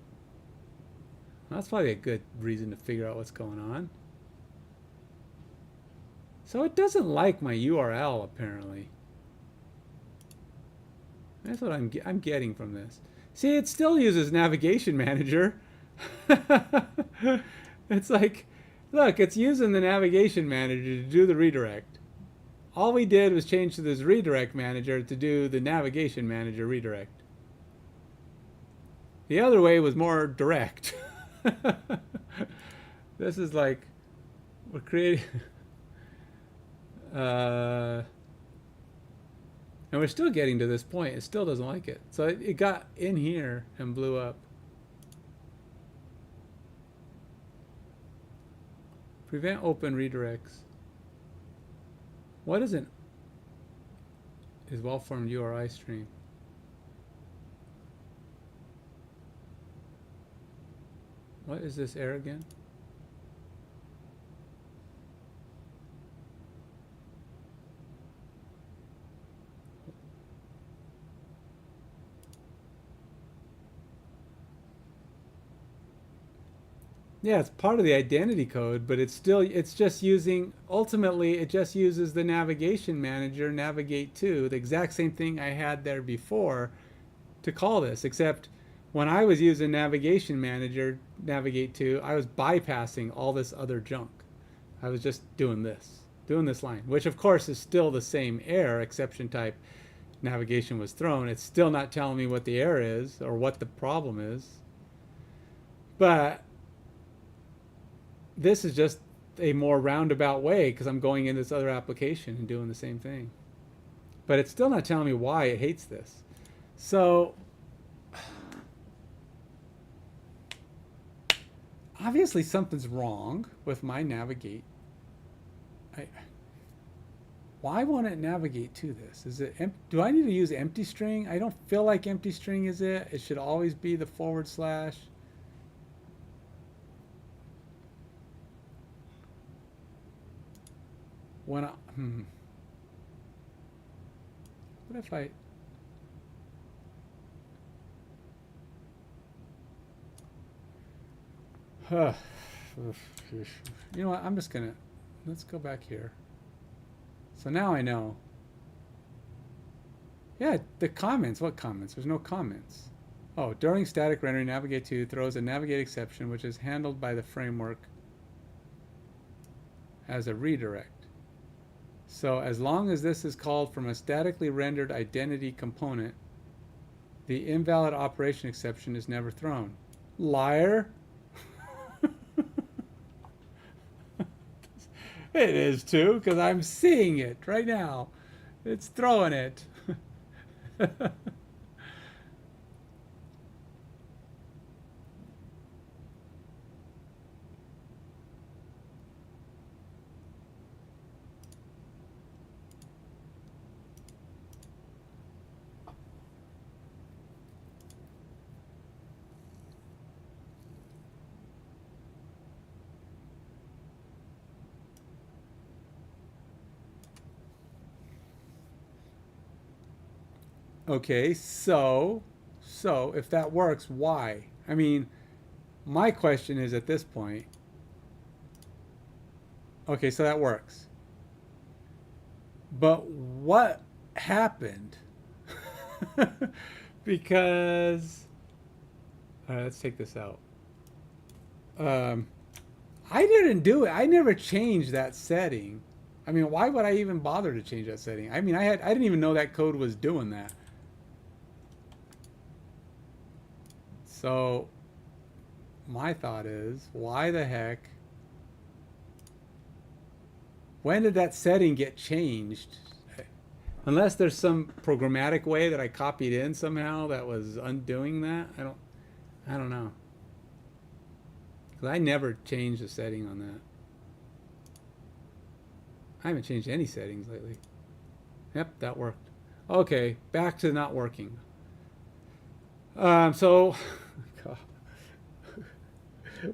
That's probably a good reason to figure out what's going on. So it doesn't like my URL apparently. That's what I'm getting from this. See, it still uses Navigation Manager. It's like, look, it's using the Navigation Manager to do the redirect. All we did was change to this redirect manager to do the Navigation Manager redirect. The other way was more direct. This is like, we're creating... and we're still getting to this point. It still doesn't like it. So it got in here and blew up. Prevent open redirects. What is well-formed URI stream? What is this error again? Yeah, it's part of the identity code, but it's just using, ultimately, it just uses the navigation manager, navigate to, the exact same thing I had there before to call this, except when I was using navigation manager, navigate to, I was bypassing all this other junk. I was just doing this line, which of course is still the same error, exception type navigation was thrown. It's still not telling me what the error is or what the problem is. But this is just a more roundabout way because I'm going in this other application and doing the same thing. But it's still not telling me why it hates this. So obviously something's wrong with my navigate. Why won't it navigate to this? Is it do I need to use empty string? I don't feel like empty string is it. It should always be the /. When I, what if I, you know what, I'm just gonna, let's go back here. So now I know. Yeah, the comments, what comments? There's no comments. Oh, during static rendering, navigate to throws a navigate exception, which is handled by the framework as a redirect. So as long as this is called from a statically rendered identity component, the invalid operation exception is never thrown. Liar. It is too, because I'm seeing it right now. It's throwing it. Okay, so if that works, why? I mean, my question is at this point, okay, so that works. But what happened? Because All right, let's take this out. I didn't do it. I never changed that setting. I mean, why would I even bother to change that setting? I mean, I didn't even know that code was doing that. So my thought is, why the heck? When did that setting get changed? Unless there's some programmatic way that I copied in somehow that was undoing that. I don't know. Because I never changed the setting on that. I haven't changed any settings lately. Yep, that worked. Okay, back to not working. So,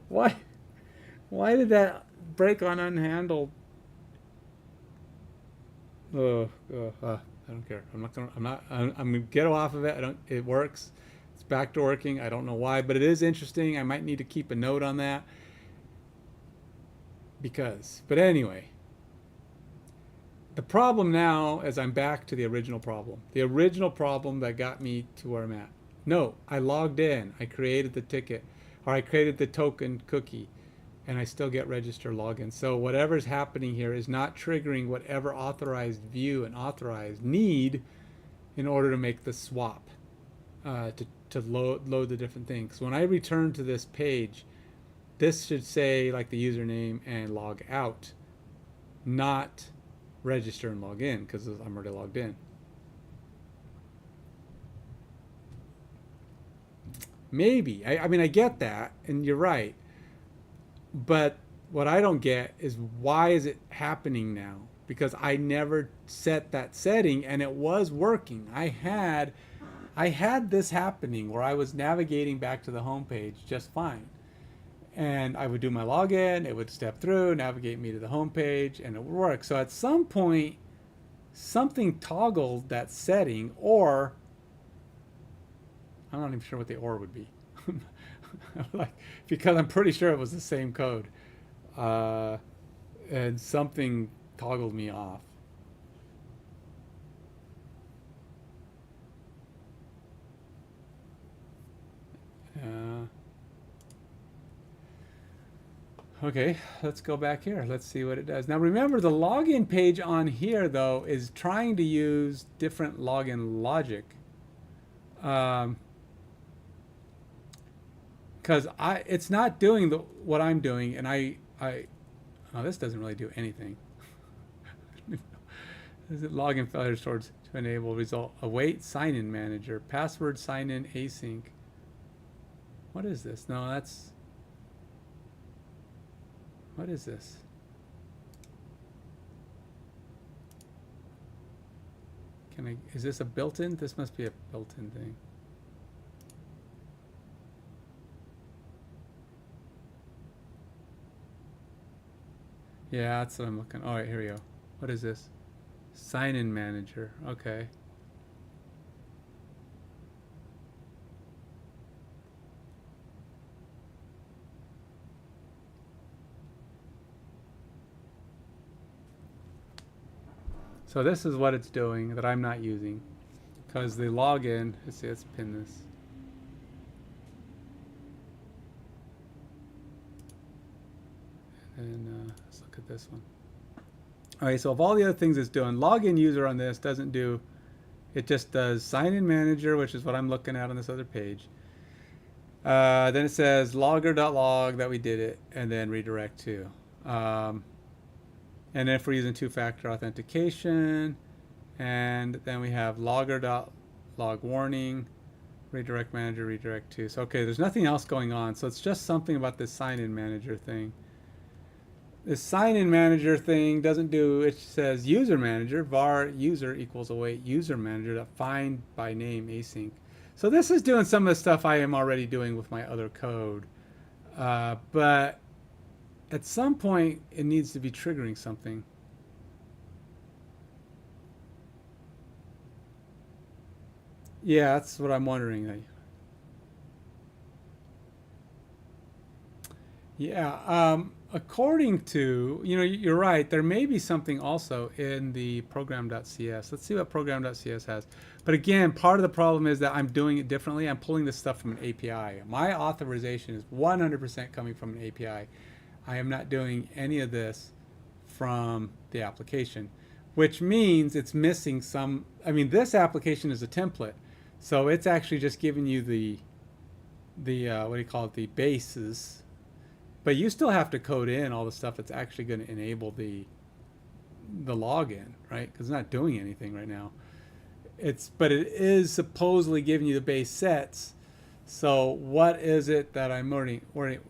why did that break on unhandled? I don't care. I'm gonna get off of it. It works. It's back to working. I don't know why, but it is interesting. I might need to keep a note on that. But anyway, the problem now is I'm back to the original problem. The original problem that got me to where I'm at. No, I logged in. I created the ticket, or I created the token cookie, and I still get register login. So whatever's happening here is not triggering whatever authorized view and authorized need in order to make the swap, to load the different things. When I return to this page, this should say like the username and log out, not register and log in, because I'm already logged in. Maybe. I mean, I get that, and you're right. But what I don't get is, why is it happening now? Because I never set that setting, and it was working. I had this happening where I was navigating back to the home page just fine. And I would do my login, it would step through, navigate me to the home page, and it would work. So at some point, something toggled that setting, or I'm not even sure what the or would be. Because I'm pretty sure it was the same code. And something toggled me off. Okay, let's go back here. Let's see what it does. Now remember, the login page on here, though, is trying to use different login logic. Because it's not doing what I'm doing, and oh, this doesn't really do anything. Is it login failures to enable result? Await sign-in manager. Password sign-in async. What is this? No, that's... What is this? Is this a built-in? This must be a built-in thing. Yeah, that's what I'm looking. All right, here we go. What is this? Sign-in manager. Okay. So this is what it's doing that I'm not using, because the login. Let's see. Let's pin this. And let's look at this one. All right, so of all the other things it's doing, login user on this doesn't do, it just does sign-in manager, which is what I'm looking at on this other page. Then it says logger.log that we did it, and then redirect to. And then if we're using two-factor authentication, and then we have logger.log warning, redirect manager, redirect to. So okay, there's nothing else going on. So it's just something about this sign-in manager thing. This sign-in manager thing doesn't do, it says user manager, var user equals await user manager, find by name async. So this is doing some of the stuff I am already doing with my other code. But at some point, it needs to be triggering something. Yeah, that's what I'm wondering. Yeah, according to, you're right. There may be something also in the program.cs. Let's see what program.cs has. But again, part of the problem is that I'm doing it differently. I'm pulling this stuff from an API. My authorization is 100% coming from an API. I am not doing any of this from the application, which means it's missing some. I mean, this application is a template, so it's actually just giving you the what do you call it, the bases, but you still have to code in all the stuff that's actually going to enable the login, right? Because it's not doing anything right now. But it is supposedly giving you the base sets. So what is it that I'm already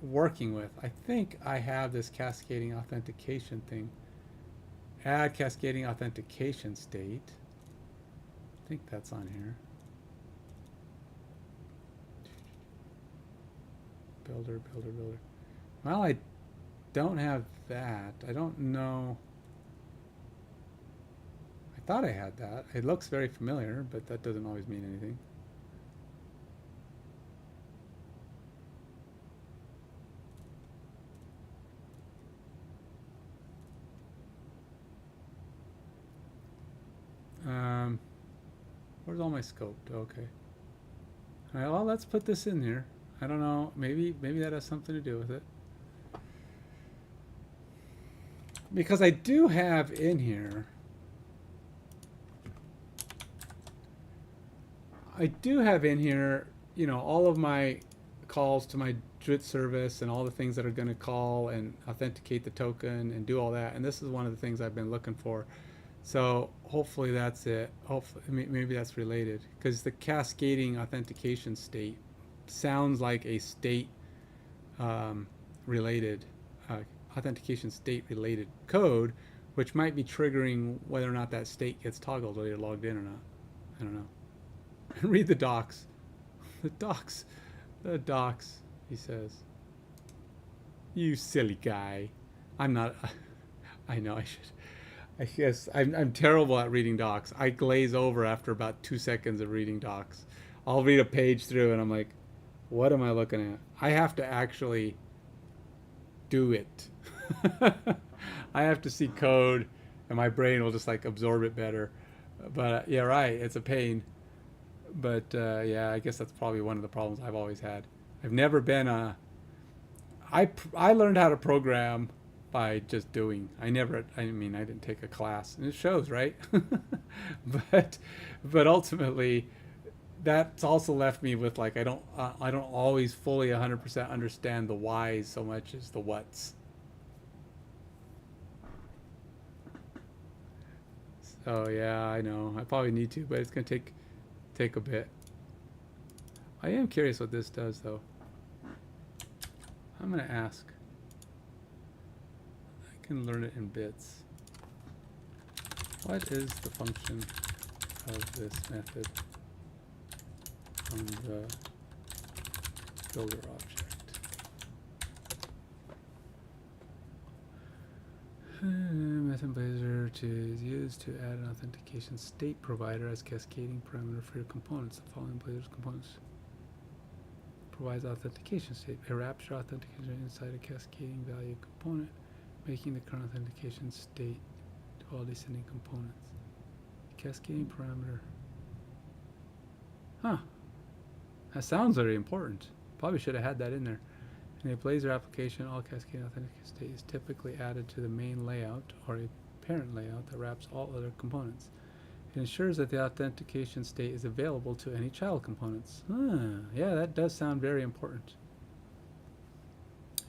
working with? I think I have this cascading authentication thing. Add cascading authentication state. I think that's on here. Builder. Well, I don't have that. I don't know. I thought I had that. It looks very familiar, but that doesn't always mean anything. Where's all my scope? Okay. All right, well, let's put this in here. I don't know. Maybe that has something to do with it. Because I do have in here, all of my calls to my Druid service and all the things that are going to call and authenticate the token and do all that. And this is one of the things I've been looking for. So hopefully that's it. Hopefully, maybe that's related, because the cascading authentication state sounds like a state related authentication state related code, which might be triggering whether or not that state gets toggled whether you're logged in or not. I don't know. Read the docs. The docs, he says. You silly guy. I'm not. I know I should. I guess I'm terrible at reading docs. I glaze over after about 2 seconds of reading docs. I'll read a page through and I'm like, what am I looking at? I have to actually do it. I have to see code and my brain will just like absorb it better. But yeah, right, it's a pain. But yeah, I guess that's probably one of the problems I've always had. I've never been I learned how to program by just doing. I didn't take a class, and it shows, right? but ultimately, that's also left me with like I don't always fully 100% understand the whys so much as the whats. So yeah, I know I probably need to, but it's gonna take a bit. I am curious what this does though. I'm gonna ask. I can learn it in bits. What is the function of this method on the builder object? Method Blazor is used to add an authentication state provider as cascading parameter for your components. The following Blazor's components provides authentication state. It wraps your authentication inside a cascading value component, making the current authentication state to all descending components. Cascading parameter. Huh. That sounds very important. Probably should have had that in there. In a Blazor application, all cascading authentication state is typically added to the main layout or a parent layout that wraps all other components. It ensures that the authentication state is available to any child components. Yeah, that does sound very important.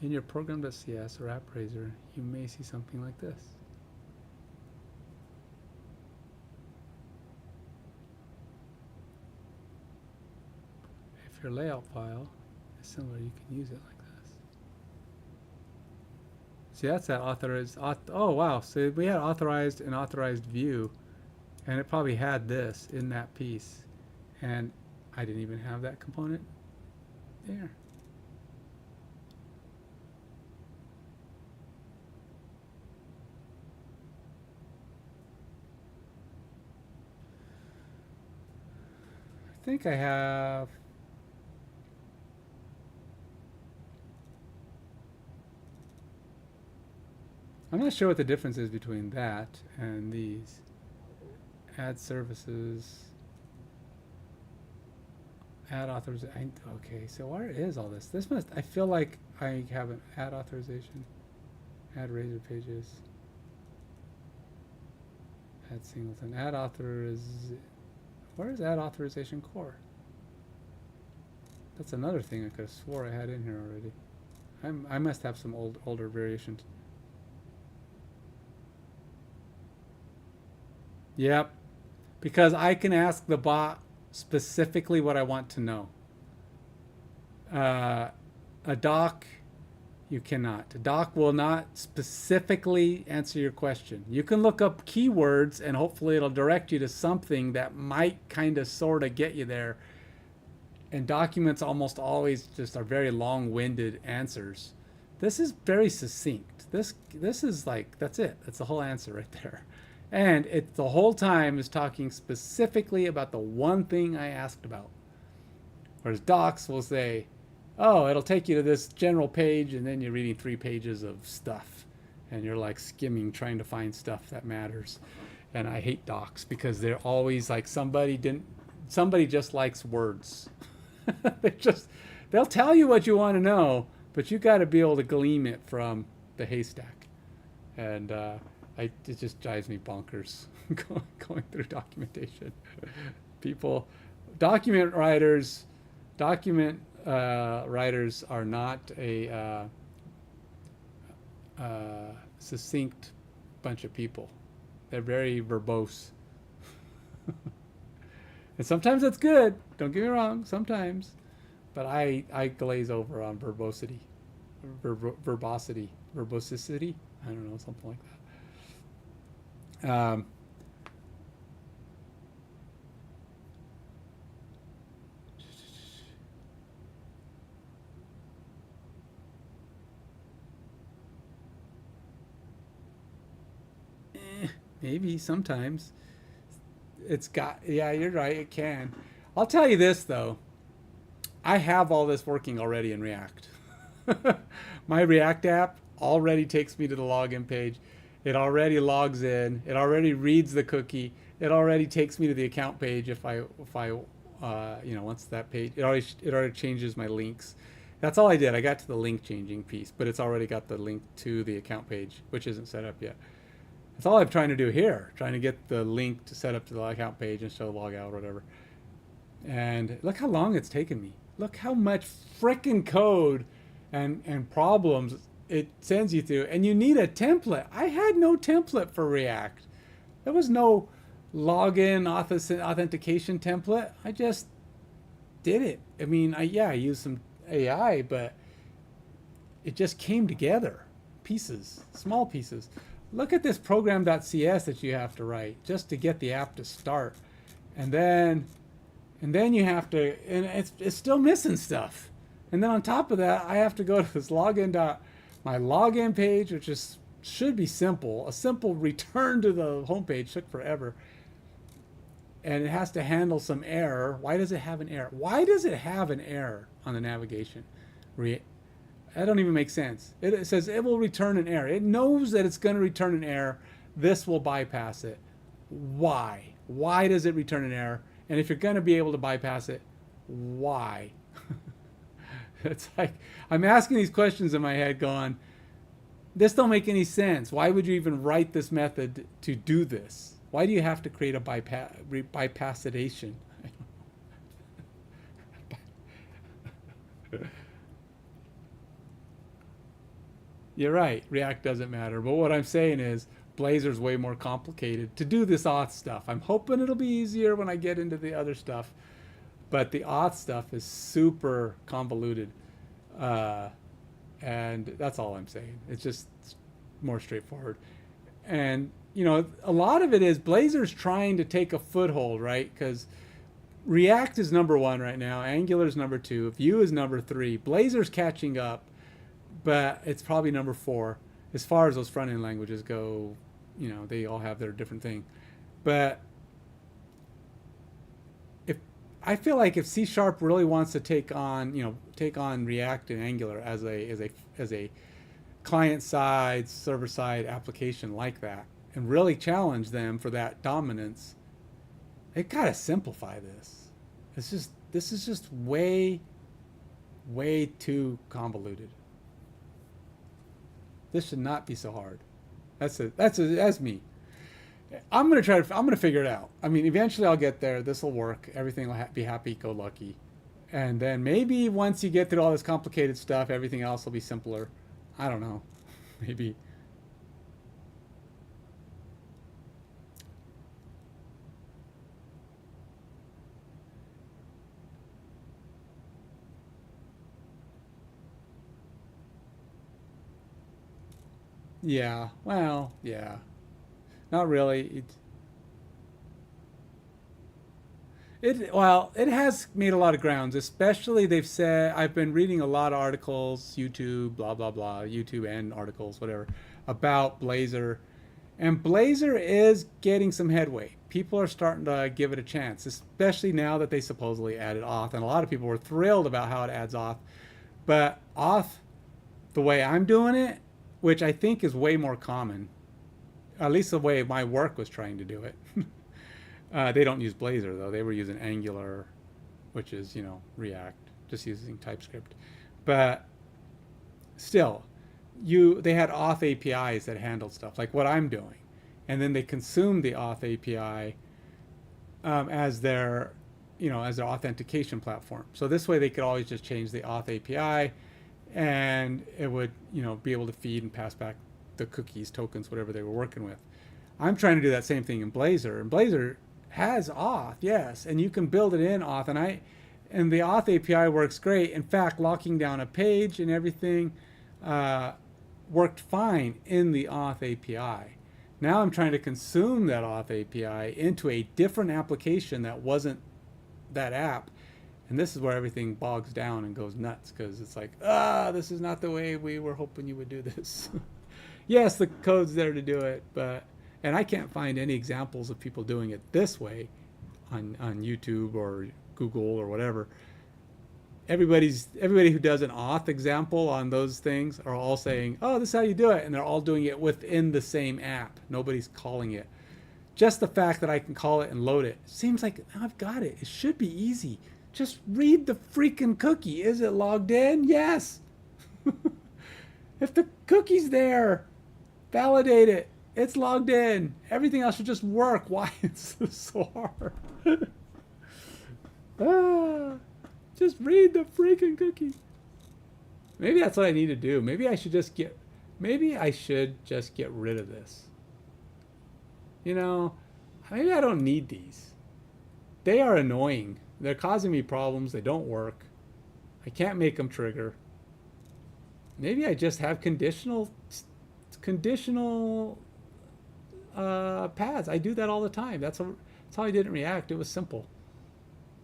In your program.cs or app Blazor, you may see something like this. If your layout file is similar, you can use it like this. See, that's that authorized. Oh, wow. So we had authorized and authorized view, and it probably had this in that piece. And I didn't even have that component there. I think I have. I'm not sure what the difference is between that and these. Add services. Add authorization. Okay, so where is all this? This must, I feel like I have an add authorization. Add razor pages. Add singleton. Add where is add authorization core? That's another thing I could have swore I had in here already. I must have some older variations. Yep. Because I can ask the bot specifically what I want to know. A doc, you cannot. A doc will not specifically answer your question. You can look up keywords and hopefully it'll direct you to something that might kind of sort of get you there. And documents almost always just are very long-winded answers. This is very succinct. This is like, that's it. That's the whole answer right there. And it the whole time is talking specifically about the one thing I asked about. Whereas docs will say, oh, it'll take you to this general page, and then you're reading 3 pages of stuff. And you're like skimming, trying to find stuff that matters. And I hate docs because they're always like somebody just likes words. They'll tell you what you want to know, but you got to be able to glean it from the haystack. And it just drives me bonkers going through documentation. Document writers are not a succinct bunch of people. They're very verbose. And sometimes that's good. Don't get me wrong, sometimes. But I glaze over on verbosity. Verbosity. I don't know, something like that. Maybe sometimes. Yeah, you're right, it can. I'll tell you this though. I have all this working already in React. My React app already takes me to the login page. It already logs in. It already reads the cookie. It already takes me to the account page if I once that page, it already changes my links. That's all I did. I got to the link changing piece, but it's already got the link to the account page, which isn't set up yet. That's all I'm trying to do here, trying to get the link to set up to the account page and show log out or whatever. And look how long it's taken me. Look how much frickin' code and problems it sends you through. And you need a template. I had no template for React. There was no login authentication template. I just did it. I mean, I used some AI, but it just came together. Pieces, small pieces. Look at this program.cs that you have to write just to get the app to start. And then you have to, and it's still missing stuff. And then on top of that, I have to go to this my login page, which should be simple. A simple return to the homepage took forever. And it has to handle some error. Why does it have an error? Why does it have an error on the navigation? That don't even make sense. It says it will return an error. It knows that it's going to return an error. This will bypass it. Why? Why does it return an error? And if you're going to be able to bypass it, why? It's like I'm asking these questions in my head going, this don't make any sense. Why would you even write this method to do this? Why do you have to create a bypassidation? You're right, React doesn't matter. But what I'm saying is Blazor's way more complicated to do this auth stuff. I'm hoping it'll be easier when I get into the other stuff. But the auth stuff is super convoluted. And that's all I'm saying. It's just more straightforward. And, a lot of it is Blazor's trying to take a foothold, right? Because React is number 1 right now. Angular's number 2. Vue is number 3. Blazor's catching up. But it's probably number 4 as far as those front-end languages go. They all have their different thing. But I feel like if C# really wants to take on React and Angular as a client-side, server-side application like that and really challenge them for that dominance, they gotta simplify this. This is just way too convoluted. This should not be so hard. That's me. I'm gonna figure it out. I mean, eventually I'll get there. This will work. Everything will be happy-go-lucky. And then maybe once you get through all this complicated stuff, everything else will be simpler. I don't know. Maybe. Yeah. Well, yeah. Not really. It has made a lot of grounds, especially they've said, I've been reading a lot of articles, YouTube, blah, blah, blah, YouTube and articles, whatever, about Blazor. And Blazor is getting some headway. People are starting to give it a chance, especially now that they supposedly added auth. And a lot of people were thrilled about how it adds auth. But auth, the way I'm doing it, which I think is way more common, at least the way my work was trying to do it. They don't use Blazor though. They were using Angular, which is, you know, React, just using TypeScript. But still, they had auth APIs that handled stuff like what I'm doing. And then they consumed the auth API as their, you know, as their authentication platform. So this way they could always just change the auth API and it would, you know, be able to feed and pass back the cookies, tokens, whatever they were working with. I'm trying to do that same thing in Blazor, and Blazor has auth, yes, and you can build it in auth, and the auth API works great. In fact, locking down a page and everything worked fine in the auth API. Now I'm trying to consume that auth API into a different application that wasn't that app, and this is where everything bogs down and goes nuts, because it's like, this is not the way we were hoping you would do this. Yes, the code's there to do it, and I can't find any examples of people doing it this way on YouTube or Google or whatever. Everybody who does an auth example on those things are all saying, oh, this is how you do it, and they're all doing it within the same app. Nobody's calling it. Just the fact that I can call it and load it seems like I've got it. It should be easy. Just read the freaking cookie. Is it logged in? Yes. If the cookie's there, validate it. It's logged in. Everything else should just work. Why is this so hard? Just read the freaking cookie. Maybe that's what I need to do. Maybe I should just get rid of this. You know, maybe I don't need these. They are annoying. They're causing me problems. They don't work. I can't make them trigger. Maybe I just have conditional paths. I do that all the time. That's how I did it in React. It was simple.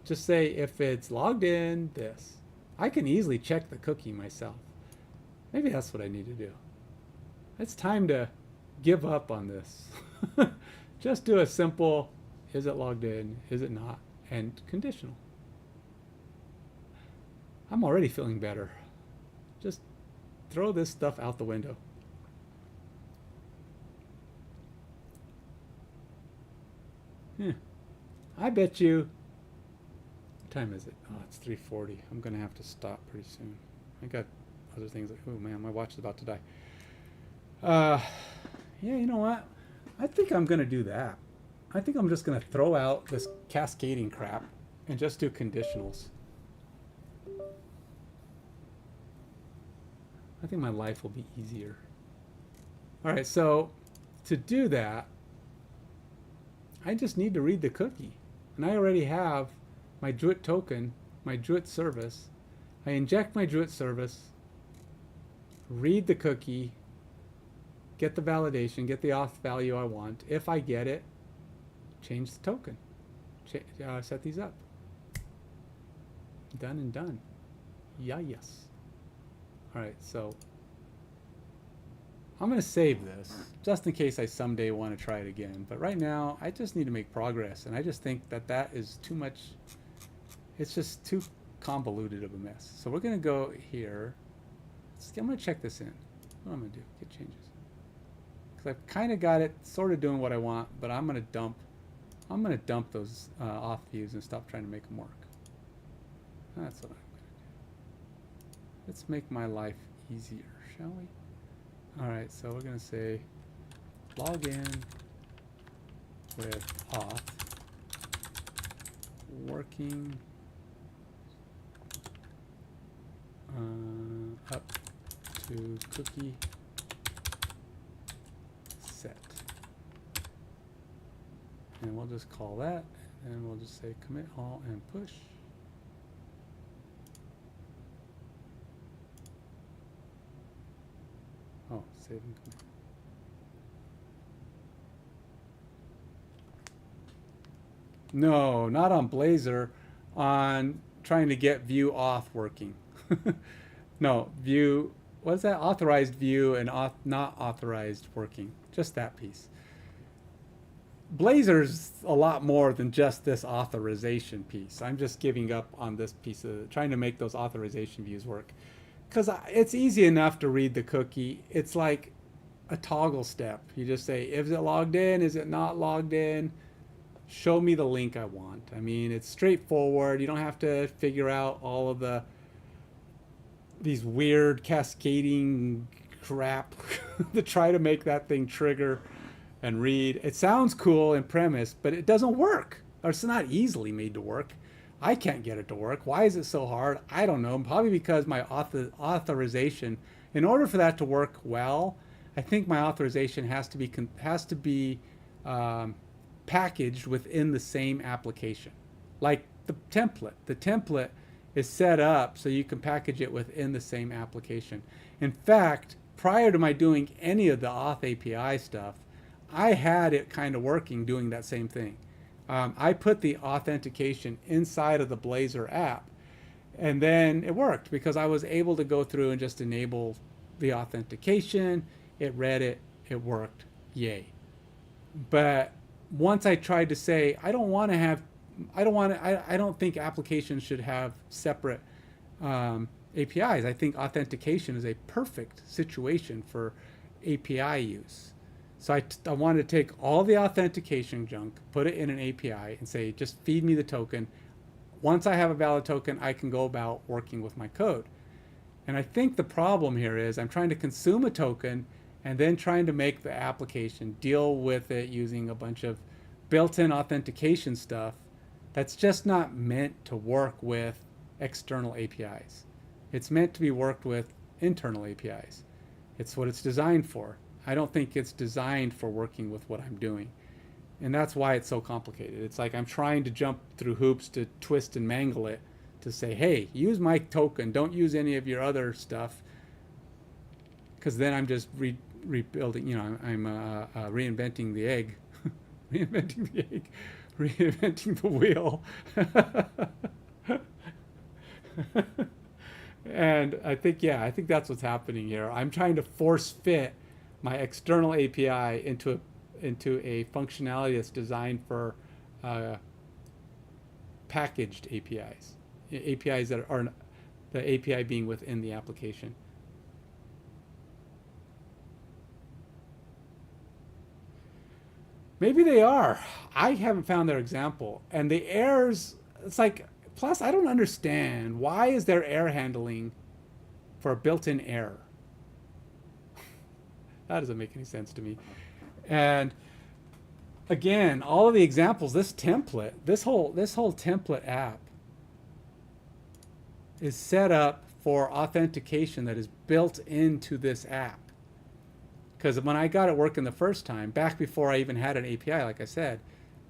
Just say if it's logged in, this. I can easily check the cookie myself. Maybe that's what I need to do. It's time to give up on this. Just do a simple, is it logged in, is it not, and conditional. I'm already feeling better. Just throw this stuff out the window. I bet you, what time is it? Oh, it's 3:40. I'm gonna have to stop pretty soon. I got other things like, oh man, my watch is about to die. Yeah, you know what? I think I'm gonna do that. I think I'm just gonna throw out this cascading crap and just do conditionals. I think my life will be easier. All right, so to do that, I just need to read the cookie. And I already have my Druid token, my Druid service. I inject my Druid service, read the cookie, get the validation, get the auth value I want. If I get it, change the token. Set these up. Done and done. Yeah, yes. All right, so I'm going to save this just in case I someday want to try it again. But right now, I just need to make progress. And I just think that that is too much. It's just too convoluted of a mess. So we're going to go here. I'm going to check this in. What I'm going to do? Get changes. Because I've kind of got it sort of doing what I want, but I'm going to dump those auth views and stop trying to make them work. That's what I'm going to do. Let's make my life easier, shall we? All right, so we're going to say log in with auth working up to cookie set. And we'll just call that, and we'll just say commit all and push. Oh, save and commit. No, not on Blazor, on trying to get view auth working. No, view, what is that? Authorized view and not authorized working. Just that piece. Blazor's a lot more than just this authorization piece. I'm just giving up on this piece of trying to make those authorization views work. Because it's easy enough to read the cookie. It's like a toggle step. You just say, is it logged in? Is it not logged in? Show me the link I want. I mean, it's straightforward. You don't have to figure out all of these weird cascading crap to try to make that thing trigger and read. It sounds cool in premise, but it doesn't work. Or it's not easily made to work. I can't get it to work. Why is it so hard? I don't know. Probably because my authorization, in order for that to work well, I think my authorization has to be packaged within the same application. Like the template. The template is set up so you can package it within the same application. In fact, prior to my doing any of the auth API stuff, I had it kind of working doing that same thing. I put the authentication inside of the Blazor app, and then it worked because I was able to go through and just enable the authentication. It read it, it worked, yay. But once I tried to say, I don't think applications should have separate APIs. I think authentication is a perfect situation for API use. So I want to take all the authentication junk, put it in an API, and say, just feed me the token. Once I have a valid token, I can go about working with my code. And I think the problem here is I'm trying to consume a token and then trying to make the application deal with it using a bunch of built-in authentication stuff that's just not meant to work with external APIs. It's meant to be worked with internal APIs. It's what it's designed for. I don't think it's designed for working with what I'm doing. And that's why it's so complicated. It's like I'm trying to jump through hoops to twist and mangle it to say, hey, use my token. Don't use any of your other stuff. Because then I'm just rebuilding, I'm reinventing the egg. Reinventing the egg. Reinventing the wheel. And I think that's what's happening here. I'm trying to force fit my external API into a functionality that's designed for packaged APIs. APIs that are the API being within the application. Maybe they are. I haven't found their example. And the errors, it's like, plus I don't understand. Why is there error handling for a built-in error? That doesn't make any sense to me. And again, all of the examples, this template, this whole template app is set up for authentication that is built into this app. Because when I got it working the first time, back before I even had an API, like I said,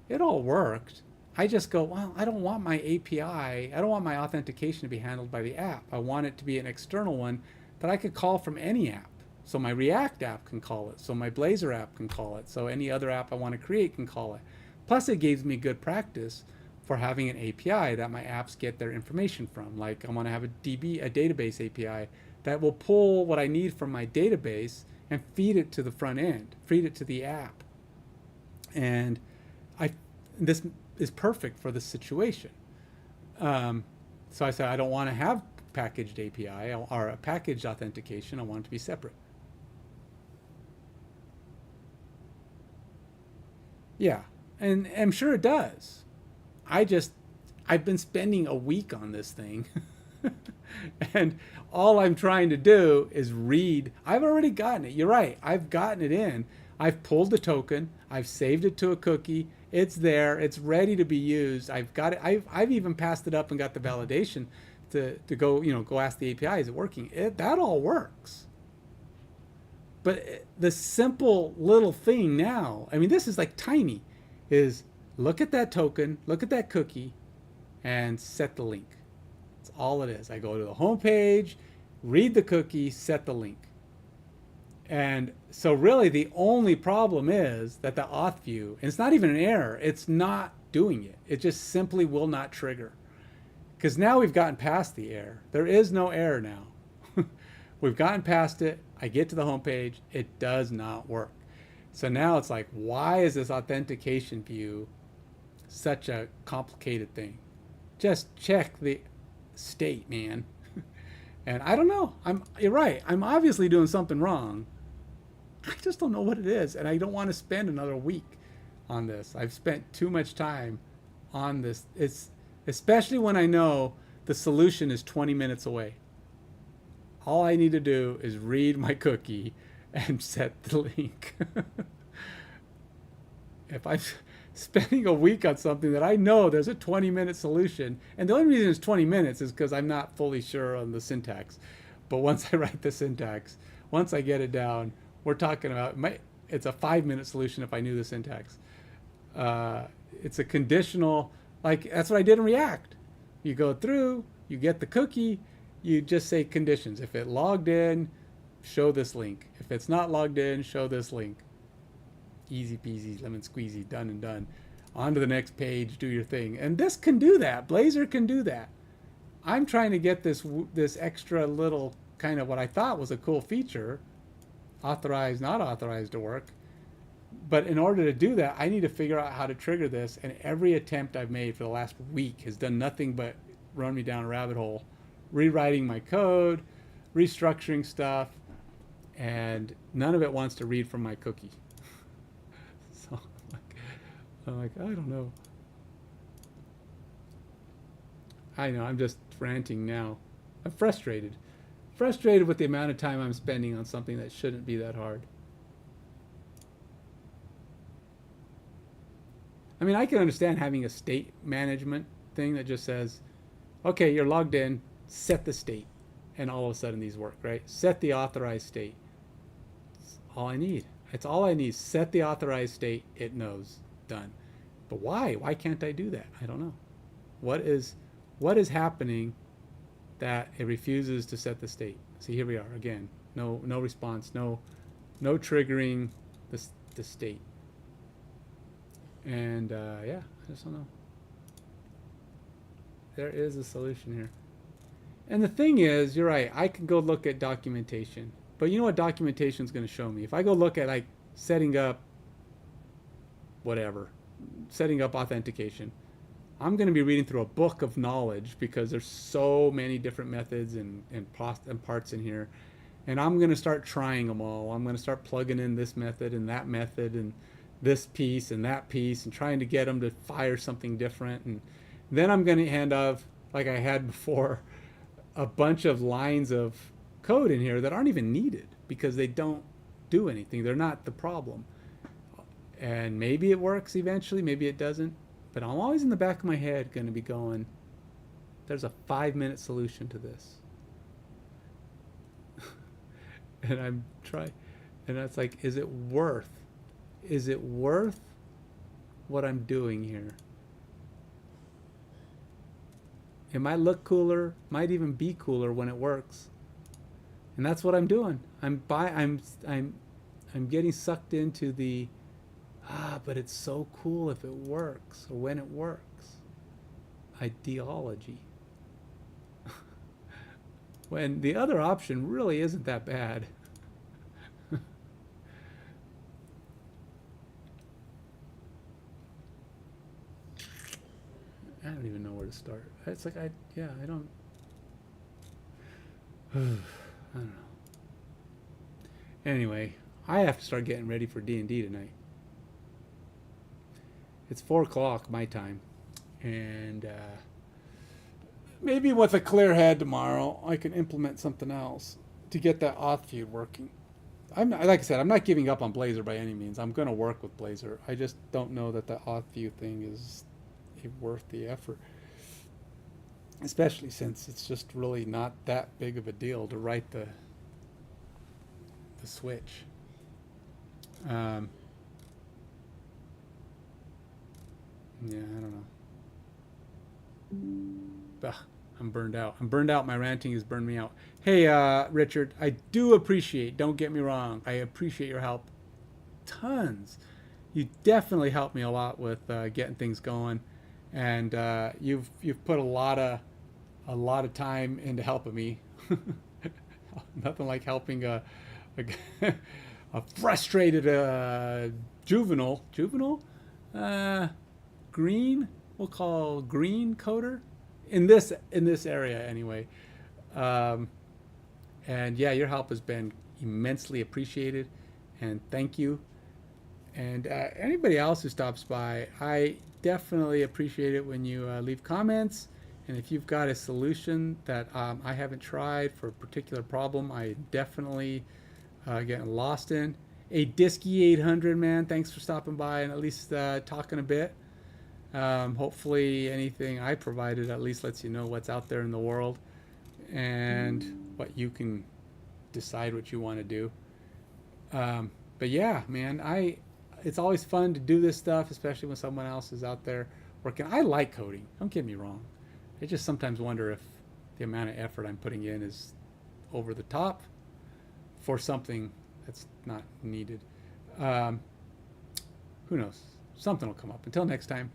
it all worked. I just go, well, I don't want my API, I don't want my authentication to be handled by the app. I want it to be an external one that I could call from any app. So my React app can call it. So my Blazor app can call it. So any other app I want to create can call it. Plus it gives me good practice for having an API that my apps get their information from. Like I want to have a database API that will pull what I need from my database and feed it to the front end, feed it to the app. And this is perfect for this situation. So I said, I don't want to have packaged API or a packaged authentication. I want it to be separate. Yeah, and I'm sure it does. I just I've been spending a week on this thing. And all I'm trying to do is read. I've already gotten it. You're right. I've gotten it in. I've pulled the token. I've saved it to a cookie. It's there. It's ready to be used. I've got it. I've even passed it up and got the validation to go, go ask the API, is it working? That all works. But the simple little thing now, I mean, this is like tiny, is look at that token, look at that cookie, and set the link. That's all it is. I go to the home page, read the cookie, set the link. And so really the only problem is that the auth view, and it's not even an error, it's not doing it. It just simply will not trigger. Because now we've gotten past the error. There is no error now. We've gotten past it. I get to the home page. It does not work. So now it's like, why is this authentication view such a complicated thing? Just check the state, man. And I don't know. You're right. I'm obviously doing something wrong. I just don't know what it is, and I don't want to spend another week on this. I've spent too much time on this. It's especially when I know the solution is 20 minutes away. All I need to do is read my cookie and set the link. If I'm spending a week on something that I know there's a 20-minute solution, and the only reason it's 20 minutes is because I'm not fully sure on the syntax. But once I write the syntax, once I get it down, we're talking about, it's a 5-minute solution if I knew the syntax. It's a conditional, like that's what I did in React. You go through, you get the cookie, you just say conditions. If it logged in, show this link. If it's not logged in, show this link. Easy peasy, lemon squeezy, done and done. On to the next page, do your thing. And this can do that. Blazor can do that. I'm trying to get this extra little kind of what I thought was a cool feature, authorized, not authorized, to work. But in order to do that, I need to figure out how to trigger this. And every attempt I've made for the last week has done nothing but run me down a rabbit hole, rewriting my code, restructuring stuff, and none of it wants to read from my cookie. So I'm like, I don't know. I know, I'm just ranting now. I'm frustrated. Frustrated with the amount of time I'm spending on something that shouldn't be that hard. I mean, I can understand having a state management thing that just says, okay, you're logged in, set the state, and all of a sudden these work, right? Set the authorized state. That's all I need. It's all I need. Set the authorized state, it knows. Done. But why? Why can't I do that? I don't know. What is happening that it refuses to set the state? See, here we are again. No response, no triggering the state. And yeah, I just don't know. There is a solution here. And the thing is, you're right, I can go look at documentation. But you know what documentation is going to show me? If I go look at like setting up whatever, setting up authentication, I'm going to be reading through a book of knowledge because there's so many different methods and parts in here. And I'm going to start trying them all. I'm going to start plugging in this method and this piece and that piece and trying to get them to fire something different. And then I'm going to hand off, like I had before, a bunch of lines of code in here that aren't even needed because they don't do anything. They're not the problem. And maybe it works eventually, maybe it doesn't. But I'm always in the back of my head going to be going, there's a 5-minute solution to this. And I'm trying, and that's like, is it worth what I'm doing here? It might look cooler, might even be cooler when it works. And that's what I'm doing. I'm getting sucked into the but it's so cool if it works or when it works ideology. When the other option really isn't that bad. I don't even know where to start. It's like I don't I don't know. Anyway, I have to start getting ready for D&D tonight. It's 4 o'clock my time, and maybe with a clear head tomorrow, I can implement something else to get that auth feed working. Like I said, I'm not giving up on Blazor by any means. I'm going to work with Blazor. I just don't know that the auth view thing is worth the effort, especially since it's just really not that big of a deal to write the switch. Yeah, I don't know. Ugh, I'm burned out. I'm burned out. My ranting has burned me out. Hey, Richard, I do appreciate, don't get me wrong, I appreciate your help tons. You definitely helped me a lot with getting things going, and you've put a lot of time into helping me. Nothing like helping a frustrated juvenile green, we'll call green coder in this area anyway. And yeah, your help has been immensely appreciated, and thank you. And anybody else who stops by, I definitely appreciate it when you leave comments. And if you've got a solution that I haven't tried for a particular problem, I definitely getting lost in. A Disky 800, man, thanks for stopping by and at least talking a bit. Hopefully anything I provided at least lets you know what's out there in the world and what you can decide what you want to do. But yeah, man, it's always fun to do this stuff, especially when someone else is out there working. I like coding, don't get me wrong. I just sometimes wonder if the amount of effort I'm putting in is over the top for something that's not needed. Who knows? Something will come up. Until next time,